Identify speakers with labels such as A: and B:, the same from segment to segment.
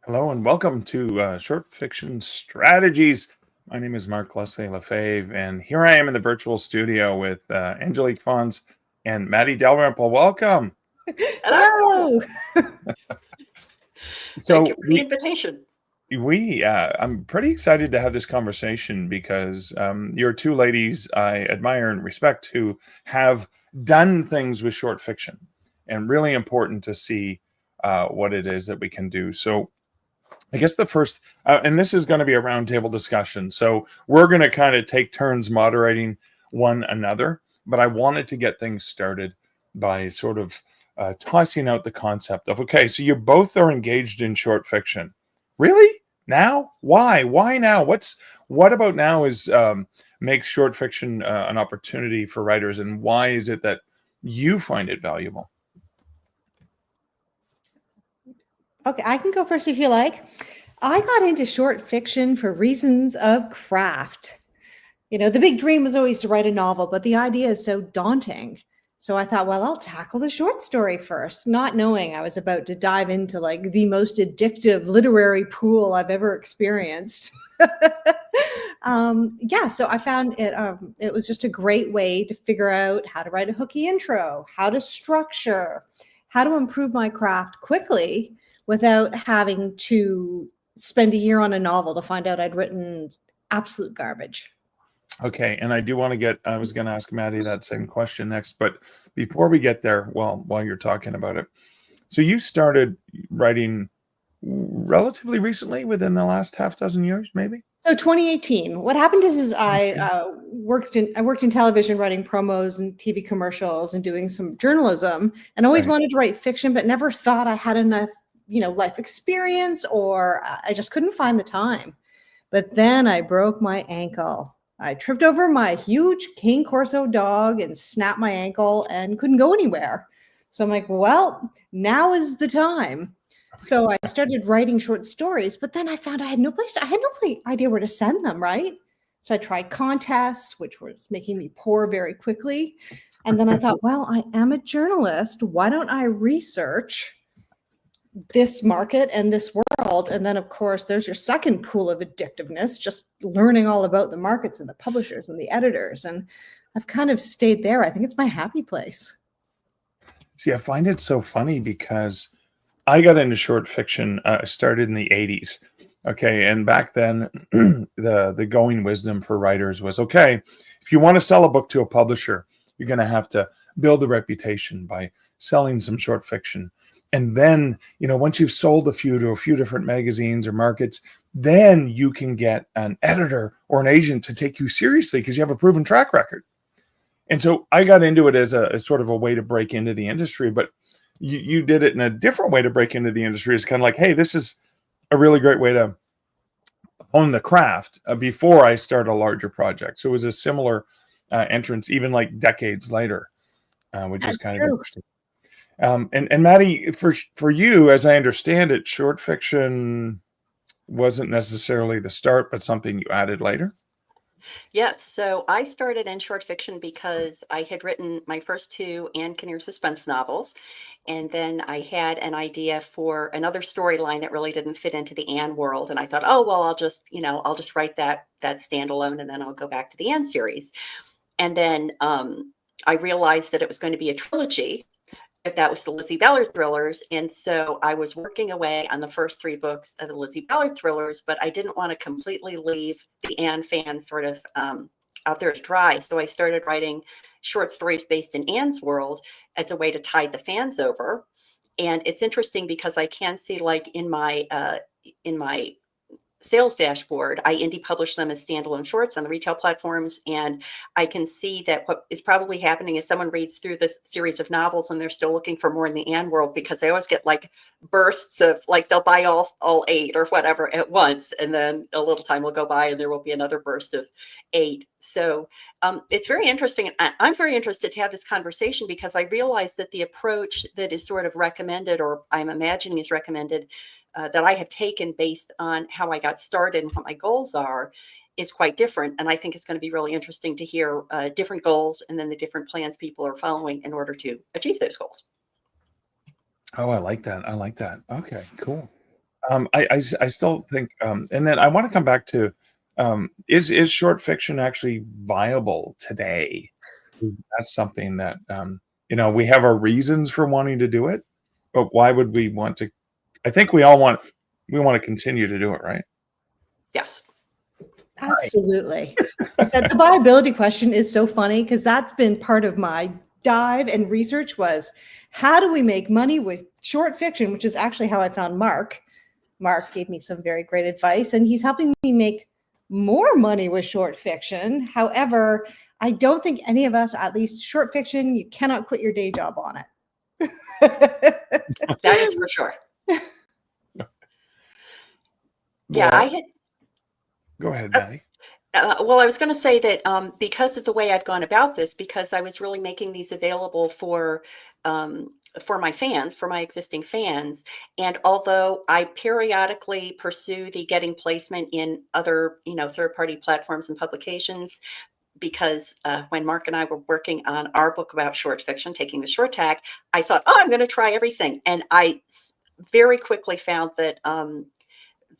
A: Hello and welcome to Short Fiction Strategies. My name is Mark Leslie Lefebvre, and here I am in the virtual studio with Angelique Fawns and Matty Dalrymple. Welcome.
B: Hello.
C: Thank you for the invitation.
A: I'm pretty excited to have this conversation because you're two ladies I admire and respect who have done things with short fiction, and really important to see what it is that we can do. So I guess the first, and this is going to be a roundtable discussion, so we're going to kind of take turns moderating one another, but I wanted to get things started by sort of tossing out the concept of, okay, so you both are engaged in short fiction. Really? Now? Why? Why now? What about now is makes short fiction an opportunity for writers, and why is it that you find it valuable?
B: Okay, I can go first if you like. I got into short fiction for reasons of craft. You know, the big dream was always to write a novel, but the idea is so daunting. So I thought, well, I'll tackle the short story first, not knowing I was about to dive into like the most addictive literary pool I've ever experienced. So I found it, it was just a great way to figure out how to write a hooky intro, how to structure, how to improve my craft quickly without having to spend a year on a novel to find out I'd written absolute garbage.
A: Okay, and I was going to ask Matty that same question next, but before we get there, while you're talking about it, so you started writing relatively recently, within the last half dozen years, maybe?
B: So 2018. What happened is I worked in television, writing promos and TV commercials and doing some journalism, and always wanted to write fiction, but never thought I had enough, life experience, or I just couldn't find the time. But then I broke my ankle. I tripped over my huge Cane Corso dog and snapped my ankle and couldn't go anywhere. So I'm like, well, now is the time. So I started writing short stories, but then I found I had no idea where to send them, right? So I tried contests, which was making me poor very quickly. And then I thought, well, I am a journalist. Why don't I research this market and this world? And then, of course, there's your second pool of addictiveness, just learning all about the markets and the publishers and the editors. And I've kind of stayed there. I think it's my happy place.
A: See, I find it so funny because I got into short fiction, started in the 80s. Okay, and back then, the going wisdom for writers was, okay, if you want to sell a book to a publisher, you're going to have to build a reputation by selling some short fiction. And then, once you've sold a few to a few different magazines or markets, then you can get an editor or an agent to take you seriously because you have a proven track record. And so I got into it as sort of a way to break into the industry, but you did it in a different way to break into the industry. It's kind of like, hey, this is a really great way to hone the craft before I start a larger project. So it was a similar entrance, even like decades later, which is kind of interesting. And Matty, for you, as I understand it, short fiction wasn't necessarily the start, but something you added later.
C: Yes, so I started in short fiction because I had written my first two Anne Kinnear suspense novels, and then I had an idea for another storyline that really didn't fit into the Anne world, and I thought, oh well, I'll just write that standalone, and then I'll go back to the Anne series. And then I realized that it was going to be a trilogy. That was the Lizzie Ballard thrillers. And so I was working away on the first three books of the Lizzie Ballard thrillers, but I didn't want to completely leave the Anne fans sort of out there to dry. So I started writing short stories based in Anne's world as a way to tide the fans over. And it's interesting because I can see, like, in my sales dashboard, I indie publish them as standalone shorts on the retail platforms. And I can see that what is probably happening is someone reads through this series of novels and they're still looking for more in the Anne world, because I always get like bursts of, like, they'll buy all 8 or whatever at once. And then a little time will go by and there will be another burst of 8. So it's very interesting. I'm very interested to have this conversation because I realize that the approach that is sort of recommended, or I'm imagining is recommended, that I have taken based on how I got started and what my goals are, is quite different. And I think it's going to be really interesting to hear different goals and then the different plans people are following in order to achieve those goals.
A: Oh, I like that. Okay, cool. I still think, and then I want to come back to, is short fiction actually viable today? That's something that, we have our reasons for wanting to do it, but why would we want to? I think we want to continue to do it, right?
C: Yes.
B: Absolutely. The viability question is so funny because that's been part of my dive and research was how do we make money with short fiction, which is actually how I found Mark. Mark gave me some very great advice and he's helping me make more money with short fiction. However, I don't think any of us, at least short fiction, you cannot quit your day job on it.
C: That is for sure. Yeah, I had.
A: Go ahead, Matty.
C: Well, I was going to say that because of the way I've gone about this, because I was really making these available for my fans, for my existing fans, and although I periodically pursue the getting placement in other, third-party platforms and publications, because when Mark and I were working on our book about short fiction, Taking the Short Tack, I thought, oh, I'm going to try everything, and I very quickly found that.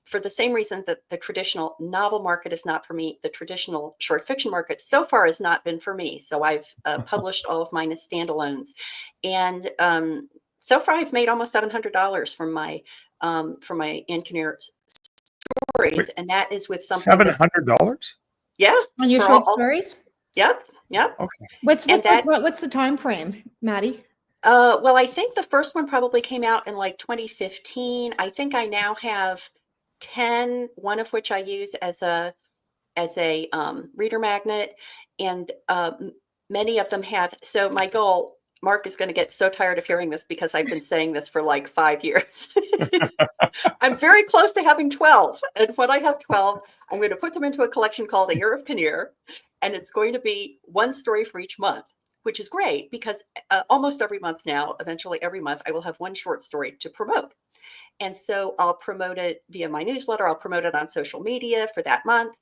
C: For the same reason that the traditional novel market is not for me, the traditional short fiction market so far has not been for me. So I've published all of mine as standalones, and so far I've made almost $700 from my Ann Kinnear stories,
A: Wait,
C: and that is with something
A: $700?
C: yeah,
B: On your
C: for
B: short
C: all,
B: stories?
C: Yep.
A: Okay.
B: What's
C: And that
B: what's the time frame, Maddie?
C: well, I think the first one probably came out in like 2015. I think I now have 10, one of which I use as a reader magnet, and many of them have. So my goal, Mark is going to get so tired of hearing this because I've been saying this for like 5 years. I'm very close to having 12, and when I have 12, I'm going to put them into a collection called A Year of Kinnear, and it's going to be one story for each month, which is great because almost every month now, eventually every month, I will have one short story to promote. And so I'll promote it via my newsletter. I'll promote it on social media for that month.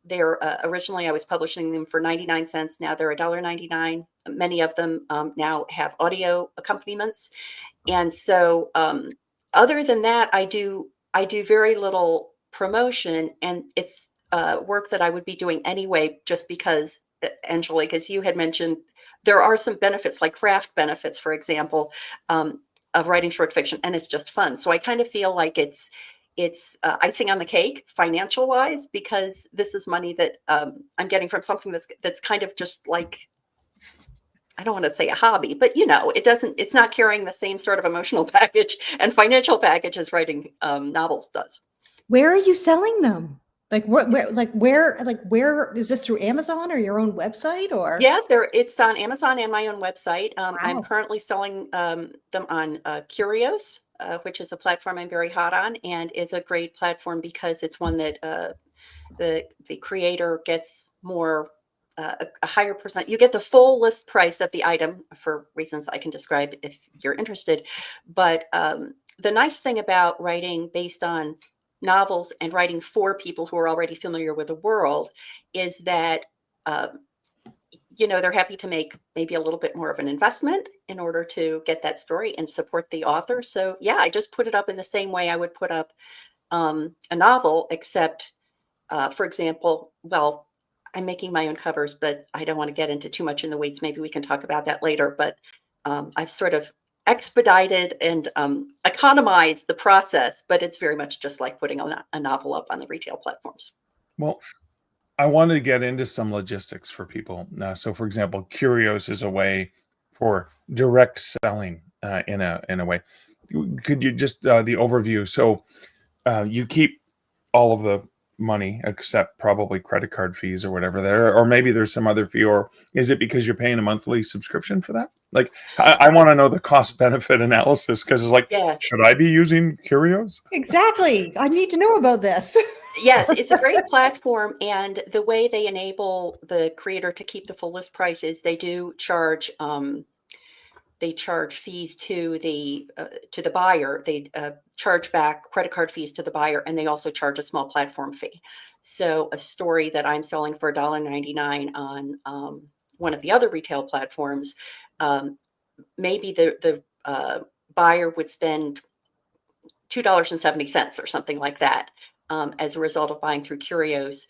C: They're originally I was publishing them for 99 cents. Now they're $1.99. Many of them now have audio accompaniments. And so other than that, I do very little promotion, and it's work that I would be doing anyway, just because, Angelique, as you had mentioned, there are some benefits like craft benefits, for example, of writing short fiction, and it's just fun. So I kind of feel like it's icing on the cake financial wise, because this is money that I'm getting from something that's kind of just like, I don't want to say a hobby, but it's not carrying the same sort of emotional package and financial package as writing novels does.
B: Where are you selling them? Like where is this, through Amazon or your own website or?
C: Yeah, it's on Amazon and my own website. I'm
B: Wow.
C: currently selling them on Curios, which is a platform I'm very hot on, and is a great platform because it's one that the creator gets more a higher percent. You get the full list price of the item for reasons I can describe if you're interested. But the nice thing about writing based on novels and writing for people who are already familiar with the world is that they're happy to make maybe a little bit more of an investment in order to get that story and support the author. So yeah, I just put it up in the same way I would put up a novel, except for example, well, I'm making my own covers, but I don't want to get into too much in the weeds. Maybe we can talk about that later. But I've sort of expedited and economized the process, but it's very much just like putting a novel up on the retail platforms.
A: Well, I wanted to get into some logistics for people. So, for example, Curios is a way for direct selling in a way. Could you just the overview? So, you keep all of the money except probably credit card fees or whatever there, or maybe there's some other fee, or is it because you're paying a monthly subscription for that? Like, I want to know the cost benefit analysis, because it's like,
C: Yeah.
A: should I be using Curios?
B: Exactly. I need to know about this.
C: Yes, it's a great platform, and the way they enable the creator to keep the full list price is they do charge fees to the buyer. They charge back credit card fees to the buyer, and they also charge a small platform fee. So a story that I'm selling for $1.99 on one of the other retail platforms, maybe the buyer would spend $2.70 or something like that. As a result of buying through Curios,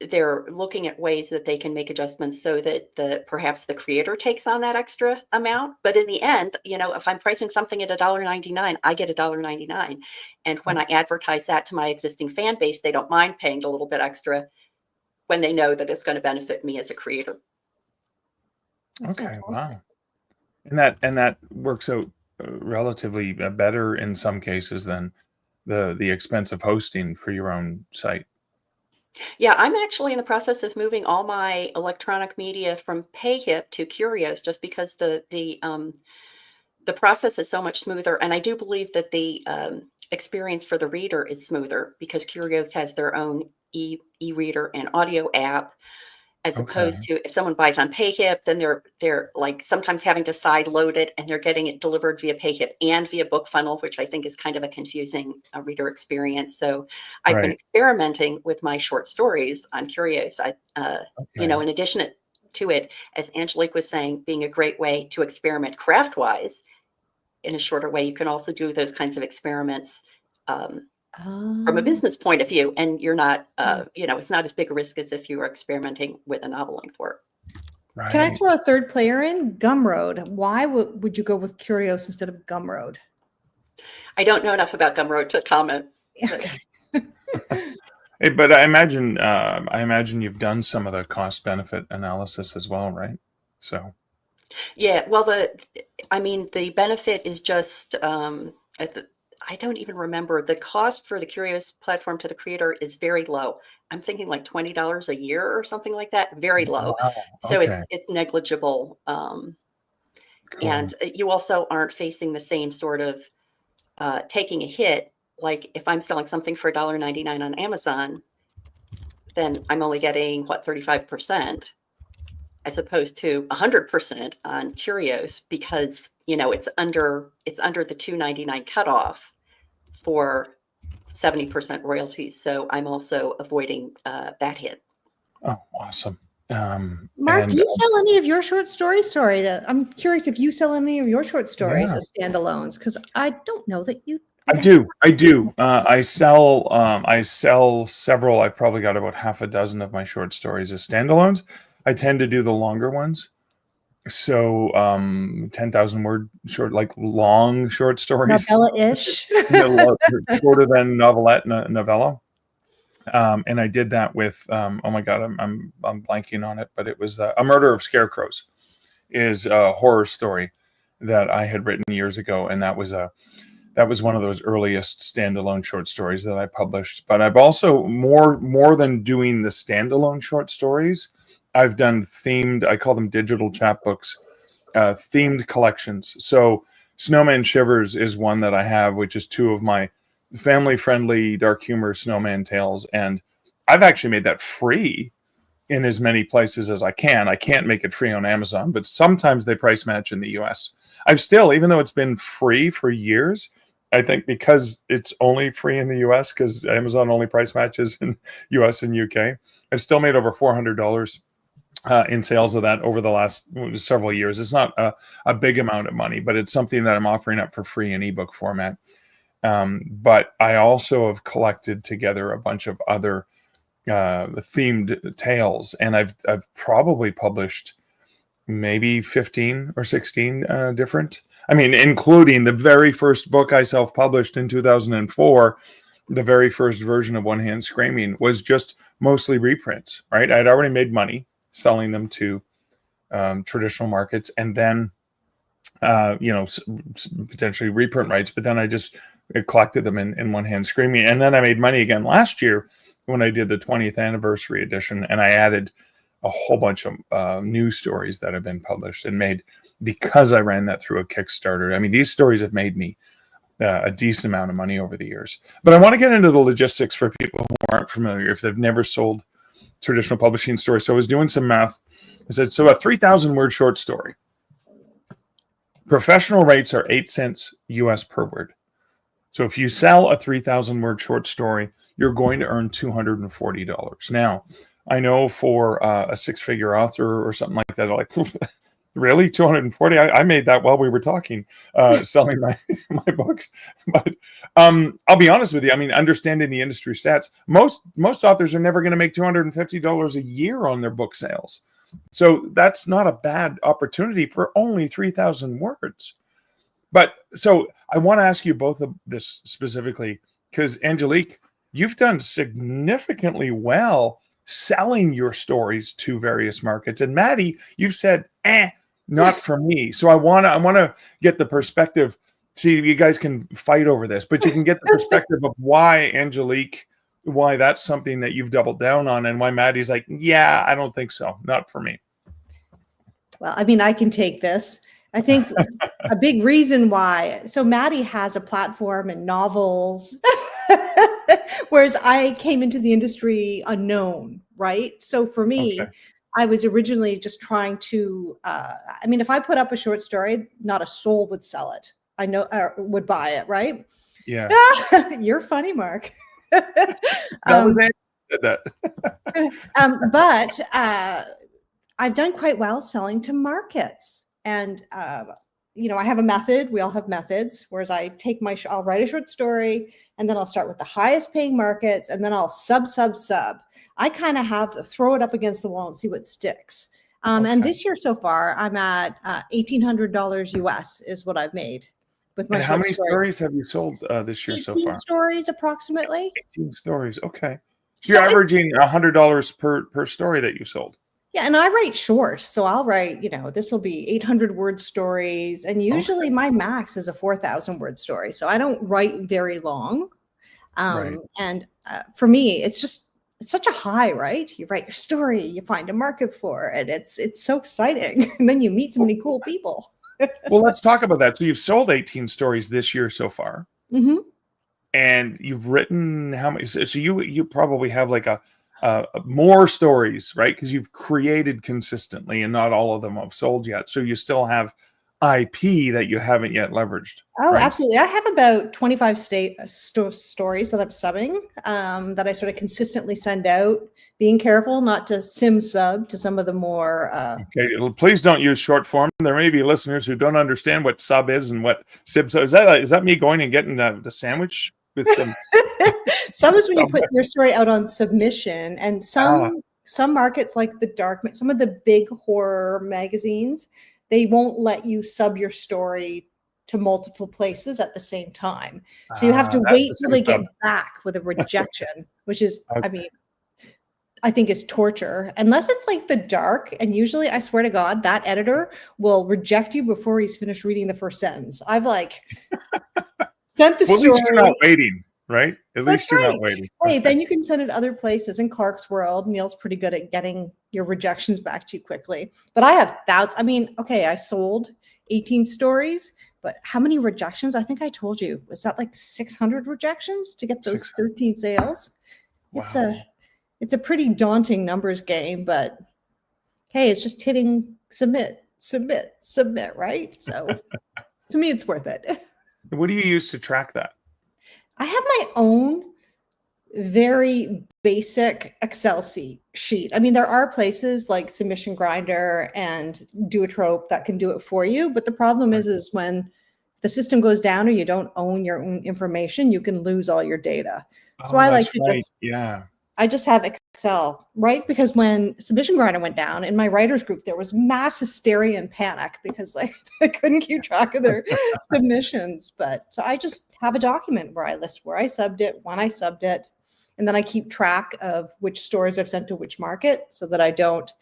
C: they're looking at ways that they can make adjustments so that perhaps the creator takes on that extra amount. But in the end, if I'm pricing something at $1.99, I get $1.99. And when I advertise that to my existing fan base, they don't mind paying a little bit extra when they know that it's going to benefit me as a creator.
B: That's
A: Okay,
B: fantastic.
A: wow. And that works out relatively better in some cases than the expense of hosting for your own site.
C: Yeah, I'm actually in the process of moving all my electronic media from PayHip to Curios, just because the process is so much smoother, and I do believe that the experience for the reader is smoother because Curios has their own e-reader and audio app, as
A: Okay,
C: opposed to if someone buys on PayHip, then they're like sometimes having to side load it, and they're getting it delivered via PayHip and via BookFunnel, which I think is kind of a confusing reader experience. So I've been
A: right.
C: experimenting with my short stories on Curios.
A: Okay,
C: In addition to it, as Angelique was saying, being a great way to experiment craft-wise in a shorter way, you can also do those kinds of experiments from a business point of view, and you're not,
B: Yes.
C: it's not as big a risk as if you were experimenting with a novel length work.
B: Can I
A: right.
B: throw a third player in? Gumroad. Why would you go with Curios instead of Gumroad?
C: I don't know enough about Gumroad to comment. But
B: Okay.
A: Hey, but I imagine you've done some of the cost benefit analysis as well, right? So,
C: yeah, well, the benefit is just, I don't even remember. The cost for the Curios platform to the creator is very low. I'm thinking like $20 a year or something like that. Very low.
A: wow.
C: So
A: Okay,
C: it's negligible.
A: cool.
C: And you also aren't facing the same sort of taking a hit. Like if I'm selling something for $1.99 on Amazon, then I'm only getting 35%, as opposed to 100% on Curios, because it's under the $2.99 cutoff for 70% royalties. So I'm also avoiding that hit.
A: Oh, awesome.
B: Mark, do
A: And
B: you sell any of your short stories? Sorry, I'm curious if you sell any of your short stories
A: yeah,
B: as standalones, because I don't know that you.
A: I do. I do. I sell several. I've probably got about half a dozen of my short stories as standalones. I tend to do the longer ones. So 10,000 word short, like long short stories,
B: Novella-ish.
A: shorter than novella. And I did that with oh my god, I'm blanking on it, but it was A Murder of Scarecrows is a horror story that I had written years ago, and that was one of those earliest standalone short stories that I published. But I've also more than doing the standalone short stories, I've done themed. I call them digital chapbooks, themed collections. So Snowman Shivers is one that I have, which is two of my family-friendly dark humor snowman tales, and I've actually made that free in as many places as I can. I can't make it free on Amazon, but sometimes they price match in the US. I've still, even though it's been free for years, I think because it's only free in the US, because Amazon only price matches in US and UK, I've still made over $400 in sales of that over the last several years. It's not a big amount of money, but it's something that I'm offering up for free in ebook format. But I also have collected together a bunch of other themed tales, and I've probably published maybe 15 or 16 different. I mean, including the very first book I self-published in 2004. The very first version of One Hand Screaming was just mostly reprints, right? I'd already made money selling them to traditional markets, and then potentially reprint rights, but then I just collected them in One Hand Screaming. And then I made money again last year when I did the 20th anniversary edition, and I added a whole bunch of new stories that have been published and made because I ran that through a Kickstarter. I mean, these stories have made me a decent amount of money over the years. But I want to get into the logistics for people who aren't familiar, if they've never sold traditional publishing stories. So I was doing some math. I said, so a 3,000 word short story, professional rates are 8 cents US per word. So if you sell a 3,000 word short story, you're going to earn $240. Now, I know for a six-figure author or something like that, like Really? 240? I made that while we were talking, selling my my books. But I'll be honest with you. I mean, understanding the industry stats, most authors are never going to make $250 a year on their book sales. So that's not a bad opportunity for only 3,000 words. But so I want to ask you both of this specifically because Angelique, you've done significantly well selling your stories to various markets, and Matty, you've said, not for me. So I want to get the perspective. See, you guys can fight over this, but you can get the perspective of why Angelique, why that's something that you've doubled down on, and why Matty's like, yeah, I don't think so, not for me.
B: Well, I mean, I can take this. I think a big reason why. So Matty has a platform and novels, whereas I came into the industry unknown, right? So for me,
A: Okay.
B: I was originally just trying to, I mean, if I put up a short story, not a soul would sell it. I know, would buy it, right?
A: Yeah.
B: You're funny, Mark.
A: That was Andy who said that.
B: But I've done quite well selling to markets. And, you know, I have a method. We all have methods, whereas I take I'll write a short story and then I'll start with the highest paying markets and then I'll sub. I kind of have to throw it up against the wall and see what sticks. And this year so far, I'm at $1,800 US is what I've made with my
A: And how many stories have you sold this year so
B: 18
A: far?
B: stories approximately.
A: 18 stories. Okay.
B: So
A: So you're averaging $100 per story that you sold.
B: Yeah, and I write short, so I'll write, you know, this will be 800 word stories, and usually my max is a 4,000 word story, so I don't write very long.
A: Right.
B: And for me, it's such a high, right? You write your story, you find a market for it. It's so exciting, and then you meet so many cool people.
A: Well, let's talk about that. So you've sold 18 stories this year so far,
B: Mm-hmm.
A: and you've written how many? So you probably have like a more stories, right? Because you've created consistently, and not all of them have sold yet. So you still have IP that you haven't yet leveraged.
B: Oh,
A: right?
B: absolutely. I have about 25 stories that I'm subbing that I sort of consistently send out, being careful not to sub to some of the more.
A: Okay, please don't use short form. There may be listeners who don't understand what sub is and what sib. So is that me going and getting the sandwich with some?
B: Some is when you put your story out on submission, and some markets like some of the big horror magazines, they won't let you sub your story to multiple places at the same time. So you have to wait till they get back with a rejection, which is, I mean, I think is torture, unless it's like the dark. And usually, I swear to God, that editor will reject you before he's finished reading the first sentence. I've like sent the story.
A: At least you're not waiting, right? At least you're not waiting.
B: Hey, then you can send it other places. In Clark's world, Neil's pretty good at getting your rejections back to you quickly. But I have thousands. I mean, okay, I sold 18 stories, but how many rejections? I think I told you. Was that like 600 rejections to get those 13 sales? Wow. It's a pretty daunting numbers game, but hey, it's just hitting submit, right? So to me, it's worth it.
A: What do you use to track that?
B: I have my own very basic Excel sheet. I mean, there are places like Submission Grinder and Duotrope that can do it for you, but the problem is when the system goes down or you don't own your own information, you can lose all your data. So I like to I just have Excel, right? Because when Submission Grinder went down in my writers group, there was mass hysteria and panic because like they couldn't keep track of their submissions. But so I just have a document where I list where I subbed it, when I subbed it, and then I keep track of which stories I've sent to which market so that I don't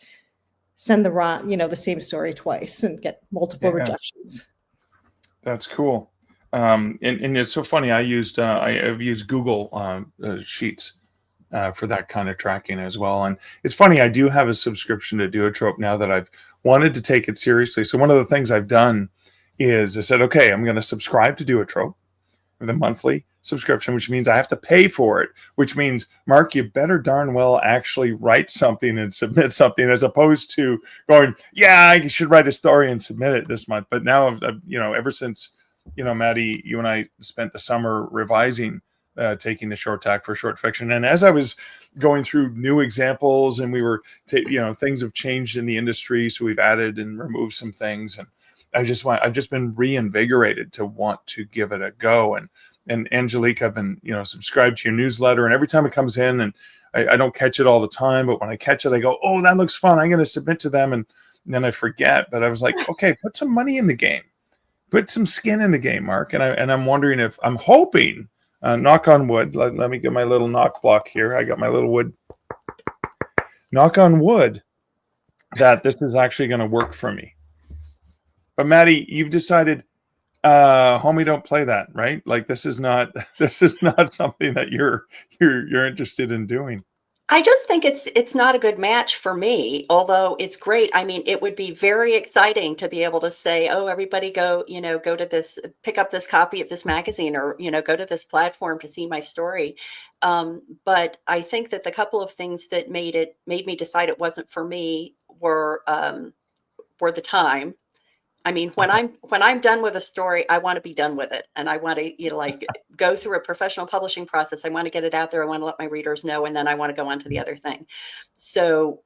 B: send the same story twice and get multiple rejections.
A: That's cool. And it's so funny. I've used Google Sheets for that kind of tracking as well. And it's funny, I do have a subscription to Duotrope now that I've wanted to take it seriously. So one of the things I've done is I said, okay, I'm going to subscribe to Duotrope with a monthly subscription, which means I have to pay for it, which means, Mark, you better darn well actually write something and submit something as opposed to going, yeah, I should write a story and submit it this month. But now, ever since, Matty, you and I spent the summer revising Taking the Short Tack for Short Fiction. And as I was going through new examples, and we were, things have changed in the industry, so we've added and removed some things, and I've just been reinvigorated to want to give it a go. And Angelique, I've been, subscribed to your newsletter, and every time it comes in, and I don't catch it all the time, but when I catch it, I go, oh, that looks fun. I'm going to submit to them. And then I forget, but I was like, okay, put some money in the game, put some skin in the game, Mark. And I'm wondering if I'm hoping, knock on wood. Let me get my little knock block here. I got my little wood. Knock on wood that this is actually going to work for me. But Matty, you've decided, homie, don't play that, right? Like this is not something that you're interested in doing.
C: I just think it's not a good match for me, although it's great. I mean, it would be very exciting to be able to say, oh, everybody go to this, pick up this copy of this magazine, or, go to this platform to see my story. But I think that the couple of things that made me decide it wasn't for me were the time. I mean, when I'm done with a story, I want to be done with it. And I want to, go through a professional publishing process. I want to get it out there. I want to let my readers know. And then I want to go on to the other thing. So,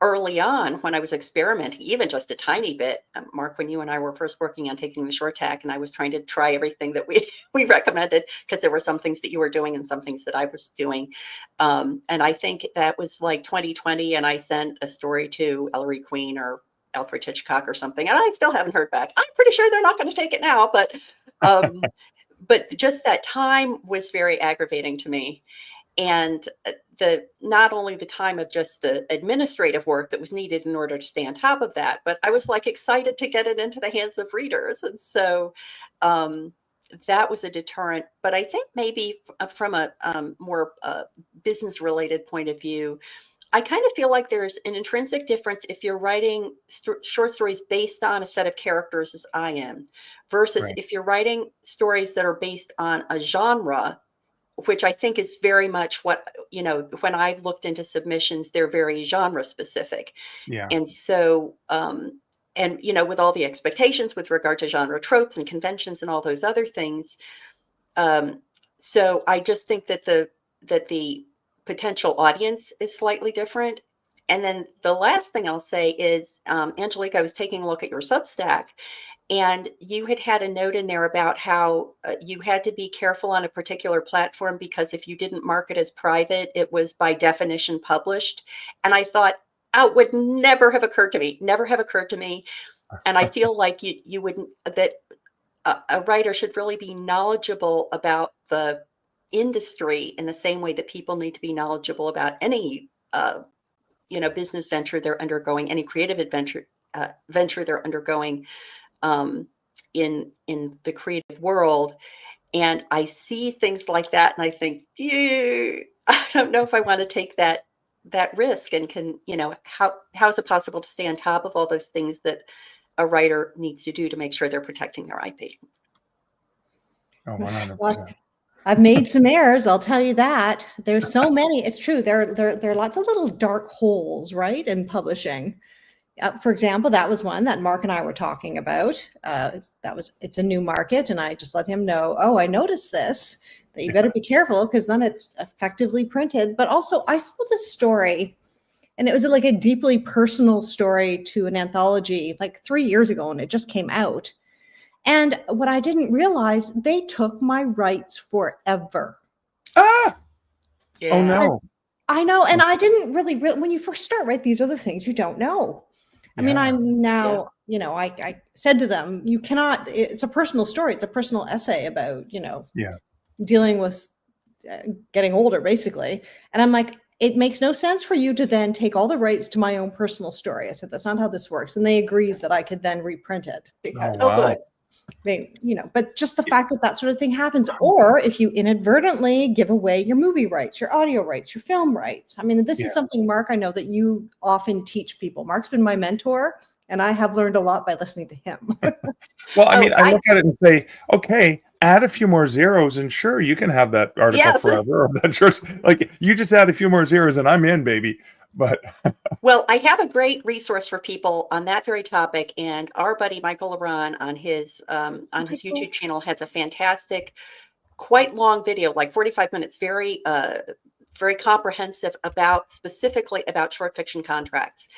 C: early on when I was experimenting, even just a tiny bit, Mark, when you and I were first working on Taking the Short Tack, and I was trying to try everything that we recommended, because there were some things that you were doing and some things that I was doing. And I think that was like 2020. And I sent a story to Ellery Queen or Alfred Hitchcock or something, and I still haven't heard back. I'm pretty sure they're not going to take it now, but just that time was very aggravating to me. And not only the time of just the administrative work that was needed in order to stay on top of that, but I was excited to get it into the hands of readers. And so that was a deterrent. But I think maybe from a more business related point of view, I kind of feel like there's an intrinsic difference if you're writing short stories based on a set of characters, as I am, versus if you're writing stories that are based on a genre, which I think is very much what, when I've looked into submissions, they're very genre specific.
A: Yeah.
C: And so, with all the expectations with regard to genre tropes and conventions and all those other things. So I just think that the potential audience is slightly different. And then the last thing I'll say is, Angelique, I was taking a look at your Substack, and you had a note in there about how you had to be careful on a particular platform because if you didn't mark it as private, it was by definition published. And I thought, oh, it would never have occurred to me. And I feel like you wouldn't, that a writer should really be knowledgeable about the industry in the same way that people need to be knowledgeable about any business venture they're undergoing, any creative venture they're undergoing in the creative world. And I see things like that and I think, I don't know if I want to take that risk, and can, how is it possible to stay on top of all those things that a writer needs to do to make sure they're protecting their IP?
A: Oh, 100%.
B: Well, I've made some errors, I'll tell you that. There's so many. It's true. There are lots of little dark holes, right, in publishing. For example, that was one that Mark and I were talking about. It's a new market, and I just let him know, oh, I noticed this, that you better be careful because then it's effectively printed. But also, I sold a story, and it was like a deeply personal story to an anthology like 3 years ago, and it just came out. And what I didn't realize, they took my rights forever.
A: Ah!
C: Yeah.
A: Oh, no.
B: I know. And I didn't really, when you first start, right, these are the things you don't know. I mean, I'm now, I said to them, you cannot, it's a personal story. It's a personal essay about, dealing with getting older, basically. And I'm like, it makes no sense for you to then take all the rights to my own personal story. I said, that's not how this works. And they agreed that I could then reprint it because they, but just the fact that sort of thing happens, or if you inadvertently give away your movie rights, your audio rights, your film rights. I mean, this is something, Mark, I know that you often teach people. Mark's been my mentor, and I have learned a lot by listening to him.
A: Well, I mean, I look at it and say, okay, add a few more zeros, and sure, you can have that article forever. Or that sure, like you just add a few more zeros, and I'm in, baby. But
C: well, I have a great resource for people on that very topic, and our buddy Michael Laron on his YouTube channel has a fantastic quite long video, like 45 minutes, very comprehensive specifically about short fiction contracts.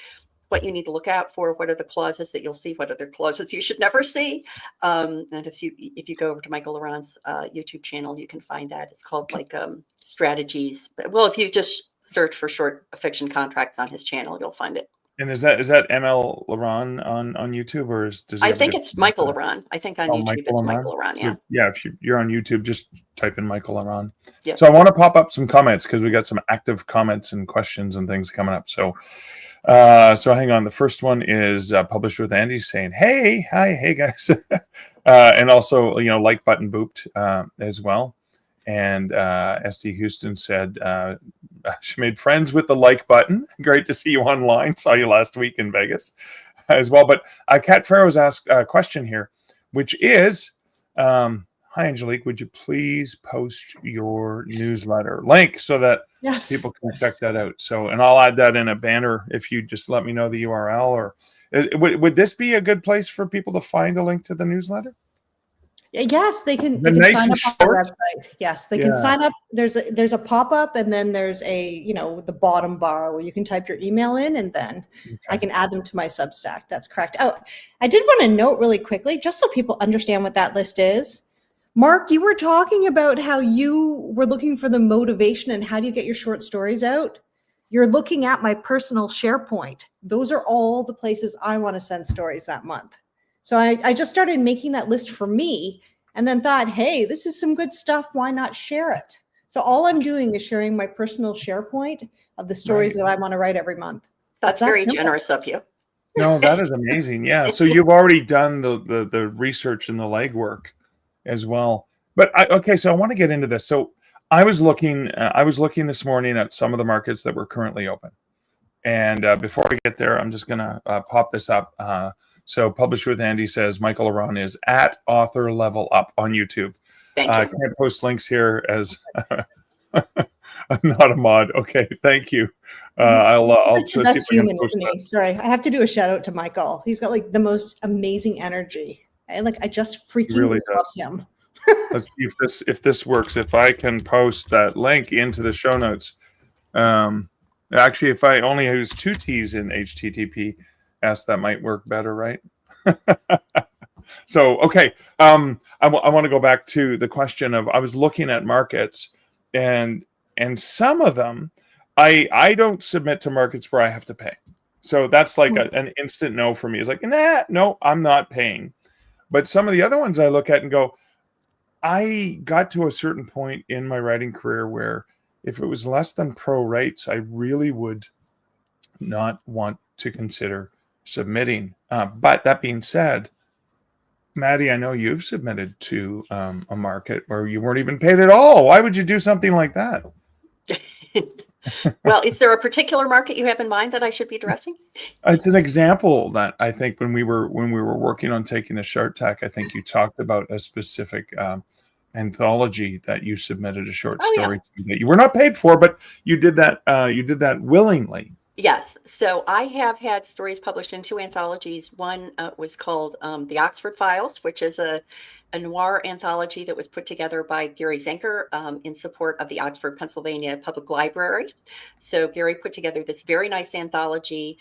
C: What you need to look out for, what are the clauses that you'll see, what are the clauses you should never see. And if you go over to Michael Laurent's YouTube channel, you can find that. It's called like strategies. Well, if you just search for short fiction contracts on his channel, you'll find it.
A: And is that ML Laurent on YouTube, or does he
C: I
A: have a
C: think
A: different
C: it's Michael
A: name for that?
C: Laurent. I think on
A: Oh,
C: YouTube
A: Michael
C: it's
A: Laurent?
C: Michael Laurent. Yeah.
A: Yeah, if you're on YouTube, just type in Michael Laurent.
C: Yep.
A: So I want to pop up some comments because we got some active comments and questions and things coming up. So hang on. The first one is Published with Andy saying, hey guys. And also, like button booped as well. And SD Houston said she made friends with the like button. Great to see you online. Saw you last week in Vegas as well. But Kat Farrow's asked a question here, which is, hi, Angelique, would you please post your newsletter link so that people can check that out? So, and I'll add that in a banner if you just let me know the URL. Or would this be a good place for people to find a link to the newsletter?
B: Yes, they can
A: Nice
B: sign
A: and
B: up on our
A: short?
B: website. Yes, they can sign up. There's a pop-up, and then there's the bottom bar where you can type your email in, and then I can add them to my Substack. That's correct. Oh, I did want to note really quickly, just so people understand what that list is. Mark, you were talking about how you were looking for the motivation and how do you get your short stories out? You're looking at my personal SharePoint. Those are all the places I want to send stories that month. So I just started making that list for me and then thought, hey, this is some good stuff. Why not share it? So all I'm doing is sharing my personal SharePoint of the stories that I want to write every month.
C: That's very generous of you.
A: No, that is amazing. Yeah. So you've already done the research and the legwork as well. But so I want to get into this. So I was looking this morning at some of the markets that were currently open. And before I get there, I'm just going to pop this up. So Published with Andy says Michael Laurent is at Author Level Up on YouTube.
C: Thank you.
A: I can't post links here as I'm not a mod. Okay, thank you. I'll
B: see if I can post that. Sorry, I have to do a shout out to Michael. He's got like the most amazing energy. I just freaking love him.
A: Let's see if this works. If I can post that link into the show notes. Actually, if I only use 2 T's in HTTPS, that might work better, right? So, okay. I want to go back to the question of, I was looking at markets and some of them, I don't submit to markets where I have to pay. So that's like an instant no for me. It's like, no, I'm not paying. But some of the other ones I look at and go, I got to a certain point in my writing career where if it was less than pro rates, I really would not want to consider submitting. But that being said, Matty, I know you've submitted to a market where you weren't even paid at all. Why would you do something like that?
C: Well, is there a particular market you have in mind that I should be addressing?
A: It's an example that I think when we were working on Taking the Short Tack, I think you talked about a specific anthology that you submitted a short story to that you were not paid for, but you did that willingly.
C: Yes. So I have had stories published in 2 anthologies. One was called The Oxford Files, which is a noir anthology that was put together by Gary Zenker in support of the Oxford, Pennsylvania Public Library. So Gary put together this very nice anthology.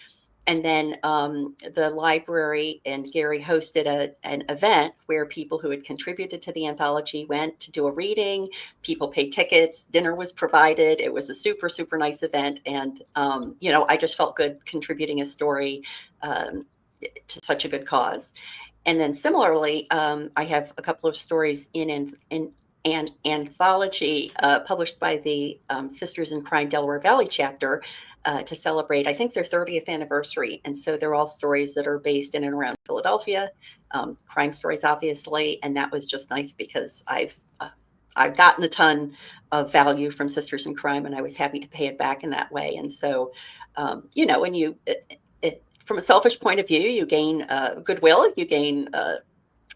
C: And then the library and Gary hosted an event where people who had contributed to the anthology went to do a reading. People paid tickets. Dinner was provided. It was a super, super nice event. And, I just felt good contributing a story to such a good cause. And then similarly, I have a couple of stories in an anthology published by the Sisters in Crime Delaware Valley chapter to celebrate, I think, their 30th anniversary. And so they're all stories that are based in and around Philadelphia, crime stories, obviously. And that was just nice because I've gotten a ton of value from Sisters in Crime, and I was happy to pay it back in that way. And so, when you, from a selfish point of view, you gain goodwill, you gain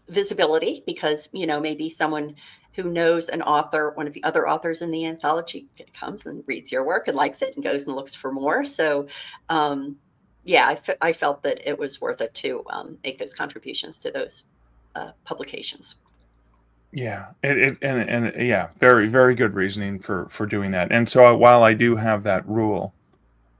C: visibility because, maybe someone who knows an author, one of the other authors in the anthology, comes and reads your work and likes it and goes and looks for more. So, I felt that it was worth it to make those contributions to those publications.
A: Yeah, yeah, very, very good reasoning for doing that. And so while I do have that rule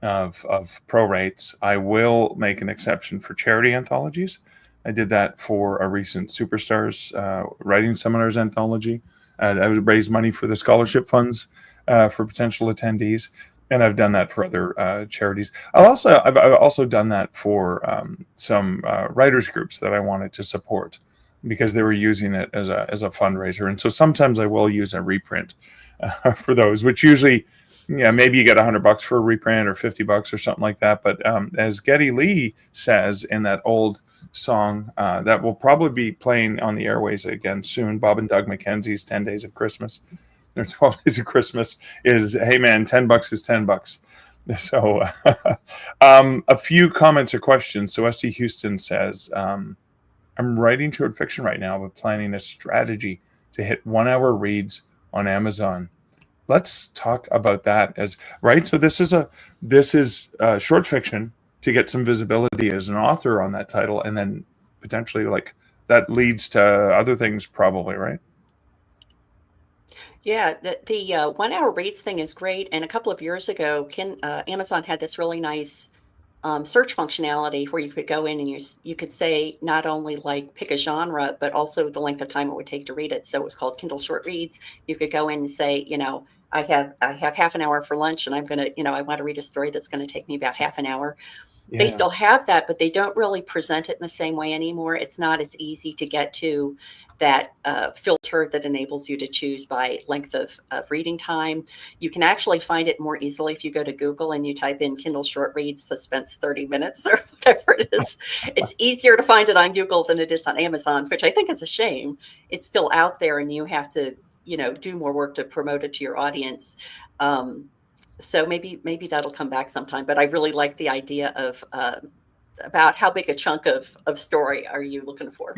A: of prorates, I will make an exception for charity anthologies. I did that for a recent Superstars Writing Seminars anthology. I would raise money for the scholarship funds for potential attendees, and I've done that for other charities. I've also done that for some writers groups that I wanted to support because they were using it as a fundraiser, and so sometimes I will use a reprint for those, which usually, yeah, maybe you get $100 for a reprint or $50 or something like that. But as Geddy Lee says in that old song that will probably be playing on the airways again soon, Bob and Doug McKenzie's 10 Days of Christmas, or 12 Days of Christmas, is, hey man, $10 is $10. So a few comments or questions. So ST Houston says, I'm writing short fiction right now, but planning a strategy to hit 1 hour reads on Amazon. Let's talk about that as right. So this is short fiction to get some visibility as an author on that title, and then potentially like that leads to other things probably, right?
C: Yeah, the 1 hour reads thing is great. And a couple of years ago, Amazon had this really nice search functionality where you could go in and you could say not only like pick a genre, but also the length of time it would take to read it. So it was called Kindle Short Reads. You could go in and say, I have half an hour for lunch, and I'm gonna, I want to read a story that's going to take me about half an hour. They
A: Yeah.
C: still have that, but they don't really present it in the same way anymore. It's not as easy to get to that filter that enables you to choose by length of reading time. You can actually find it more easily if you go to Google and you type in Kindle Short Reads suspense 30 minutes or whatever it is. It's easier to find it on Google than it is on Amazon, which I think is a shame. It's still out there and you have to, do more work to promote it to your audience. So maybe that'll come back sometime. But I really like the idea of about how big a chunk of story are you looking for?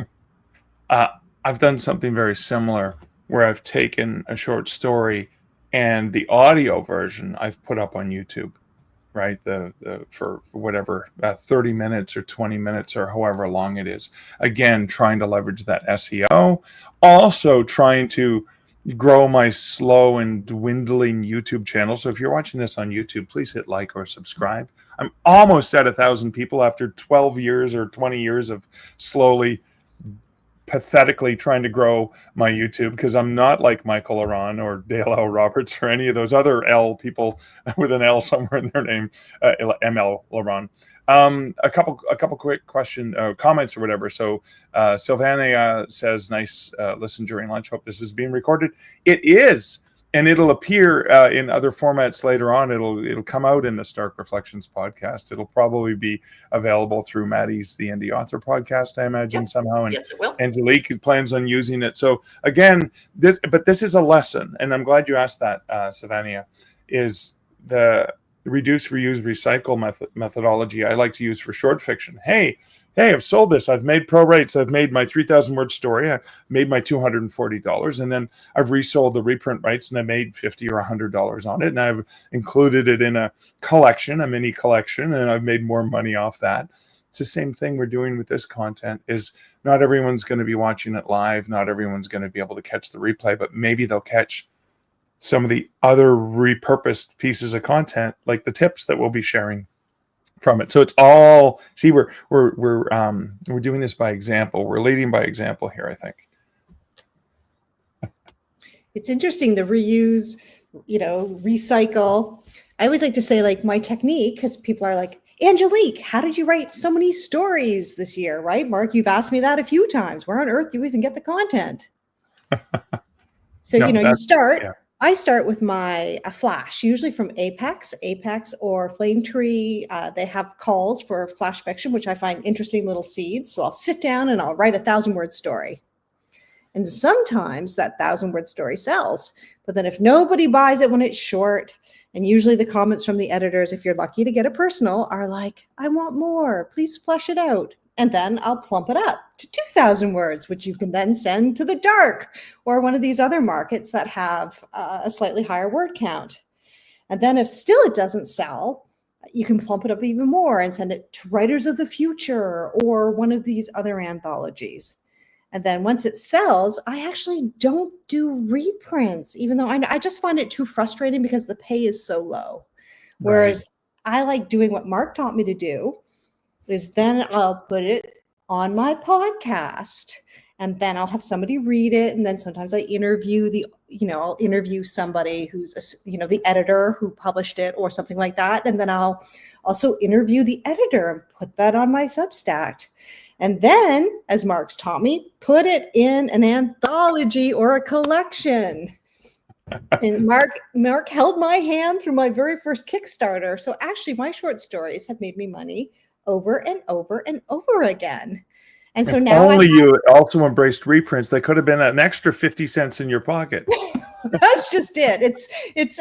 A: I've done something very similar where I've taken a short story and the audio version I've put up on YouTube, right? The for whatever 30 minutes or 20 minutes or however long it is. Again, trying to leverage that SEO, also trying to grow my slow and dwindling YouTube channel. So if you're watching this on YouTube, please hit like or subscribe. I'm almost at 1,000 people after 12 years or 20 years of slowly, pathetically trying to grow my YouTube, because I'm not like Michael Aron or Dale L. Roberts or any of those other L people with an L somewhere in their name, ML Laron. A couple quick comments or whatever. So Sylvania says, nice listen during lunch. Hope this is being recorded. It is, and it'll appear in other formats later on. It'll come out in the Stark Reflections podcast. It'll probably be available through Matty's The Indie Author podcast, I imagine. Yep. Somehow. And
C: yes, it will.
A: Angelique plans on using it. So again, this is a lesson, and I'm glad you asked that, Savannah, is the reduce, reuse, recycle methodology I like to use for short fiction. Hey, I've sold this. I've made prorates. I've made my 3,000 word story. I made my $240, and then I've resold the reprint rights, and I made $50 or $100 on it, and I've included it in a collection, a mini collection, and I've made more money off that. It's the same thing we're doing with this content. Is not everyone's going to be watching it live. Not everyone's going to be able to catch the replay, but maybe they'll catch some of the other repurposed pieces of content, like the tips that we'll be sharing from it. So it's all, see, we're doing this by example. We're leading by example here, I think.
B: It's interesting, the reuse, recycle. I always like to say, like, my technique, because people are like, Angelique, how did you write so many stories this year, right? Mark, you've asked me that a few times. Where on earth do you even get the content? So,
A: No,
B: you start.
A: Yeah.
B: I start with a flash, usually from Apex or Flame Tree. They have calls for flash fiction, which I find interesting little seeds. So I'll sit down and I'll write a 1,000-word story. And sometimes that 1,000-word story sells. But then if nobody buys it when it's short, and usually the comments from the editors, if you're lucky to get a personal, are like, I want more, please flesh it out. And then I'll plump it up to 2,000 words, which you can then send to the dark or one of these other markets that have a slightly higher word count. And then if still it doesn't sell, you can plump it up even more and send it to Writers of the Future or one of these other anthologies. And then once it sells, I actually don't do reprints, even though I just find it too frustrating because the pay is so low. Whereas I like doing what Mark taught me to do, is then I'll put it on my podcast, and then I'll have somebody read it. And then sometimes I interview I'll interview somebody who's, the editor who published it or something like that. And then I'll also interview the editor and put that on my Substack. And then, as Mark's taught me, put it in an anthology or a collection. And Mark held my hand through my very first Kickstarter. So actually, my short stories have made me money over and over and over again. And so now
A: you also embraced reprints, they could have been an extra 50 cents in your pocket.
B: That's just it. It's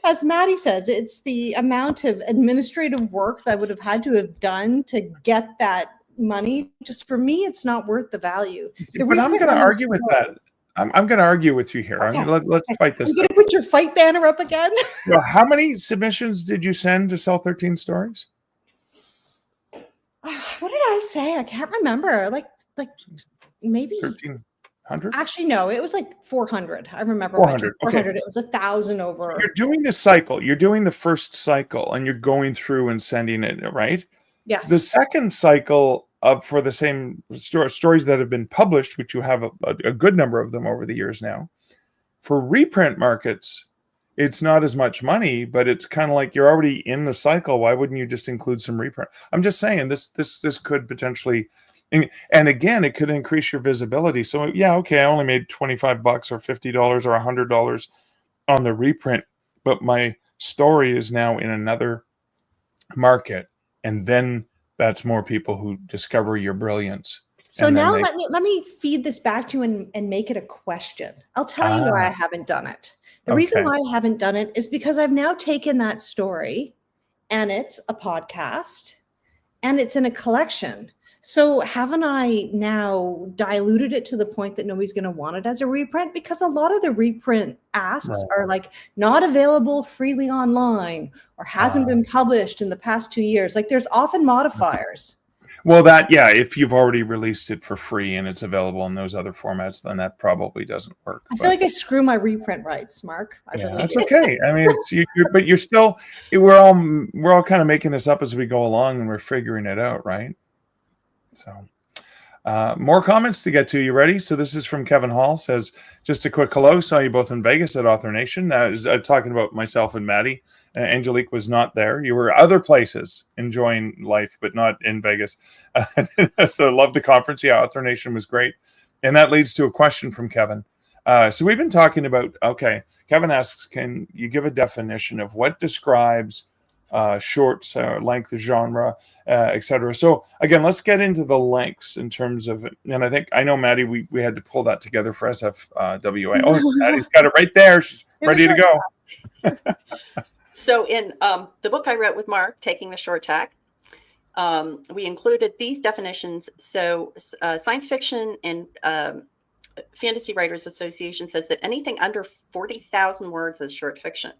B: as Matty says, it's the amount of administrative work that I would have had to have done to get that money. Just for me, it's not worth the value.
A: But I'm going to argue with that. I'm going to argue with you here.
B: Okay.
A: Let's fight this.
B: You're going to put your fight banner up again?
A: How many submissions did you send to sell 13 stories?
B: What did I say? I can't remember. Like maybe
A: 1,300.
B: Actually, no, it was like 400. I remember
A: 400.
B: 400. Okay. It was 1,000 over.
A: So you're doing the cycle. You're doing the first cycle, and you're going through and sending it, right?
B: Yes.
A: The second cycle for the same stories that have been published, which you have a good number of them over the years now. For reprint markets, it's not as much money, but it's kind of like you're already in the cycle. Why wouldn't you just include some reprint? I'm just saying this could potentially, and again, it could increase your visibility. So yeah, okay, I only made $25 or $50 or $100 on the reprint, but my story is now in another market, and then that's more people who discover your brilliance.
B: So now let me feed this back to you and make it a question. I'll tell you why I haven't done it. The reason why I haven't done it is because I've now taken that story and it's a podcast and it's in a collection. So haven't I now diluted it to the point that nobody's going to want it as a reprint? Because a lot of the reprint asks are like not available freely online or hasn't been published in the past 2 years. Like there's often modifiers.
A: Well, if you've already released it for free and it's available in those other formats, then that probably doesn't work.
B: I feel like I screw my reprint rights, Mark.
A: That's okay. I mean, but you're still, we're all kind of making this up as we go along, and we're figuring it out, right? So, more comments to get to. You ready? So this is from Kevin Hall. Says, just a quick hello. Saw you both in Vegas at Author Nation. Talking about myself and Matty. Angelique was not there. You were other places enjoying life, but not in Vegas. So love the conference. Yeah, Author Nation was great. And that leads to a question from Kevin. So we've been talking about, Kevin asks, can you give a definition of what describes short length, genre, etc. So again, let's get into the lengths in terms of, and I know Matty, we had to pull that together for SFWA. Oh, Matty's got it right there. She's ready to go.
C: So in the book I wrote with Mark, Taking the Short Tack, we included these definitions. So Science Fiction and Fantasy Writers Association says that anything under 40,000 words is short fiction.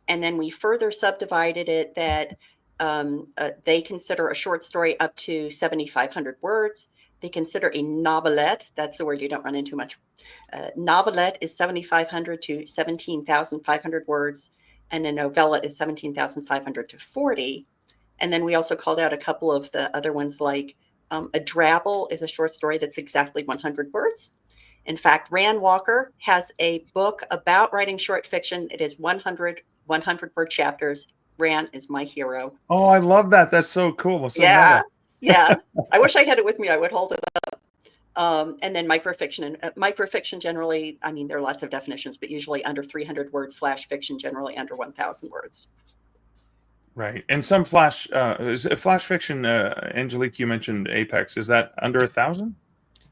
C: And then we further subdivided it that they consider a short story up to 7,500 words. They consider a novelette, that's the word you don't run into much. Novelette is 7,500 to 17,500 words. And a novella is 17,500 to 40. And then we also called out a couple of the other ones, like a drabble is a short story that's exactly 100 words. In fact, Rand Walker has a book about writing short fiction. It is 100 word chapters. Rand is my hero.
A: Oh, I love that. That's so cool. So
C: yeah. I wish I had it with me. I would hold it up. And then microfiction. And microfiction generally, I mean, there are lots of definitions, but usually under 300 words. Flash fiction generally under 1,000 words.
A: Right. And some flash fiction, Angelique, you mentioned Apex. Is that under 1,000?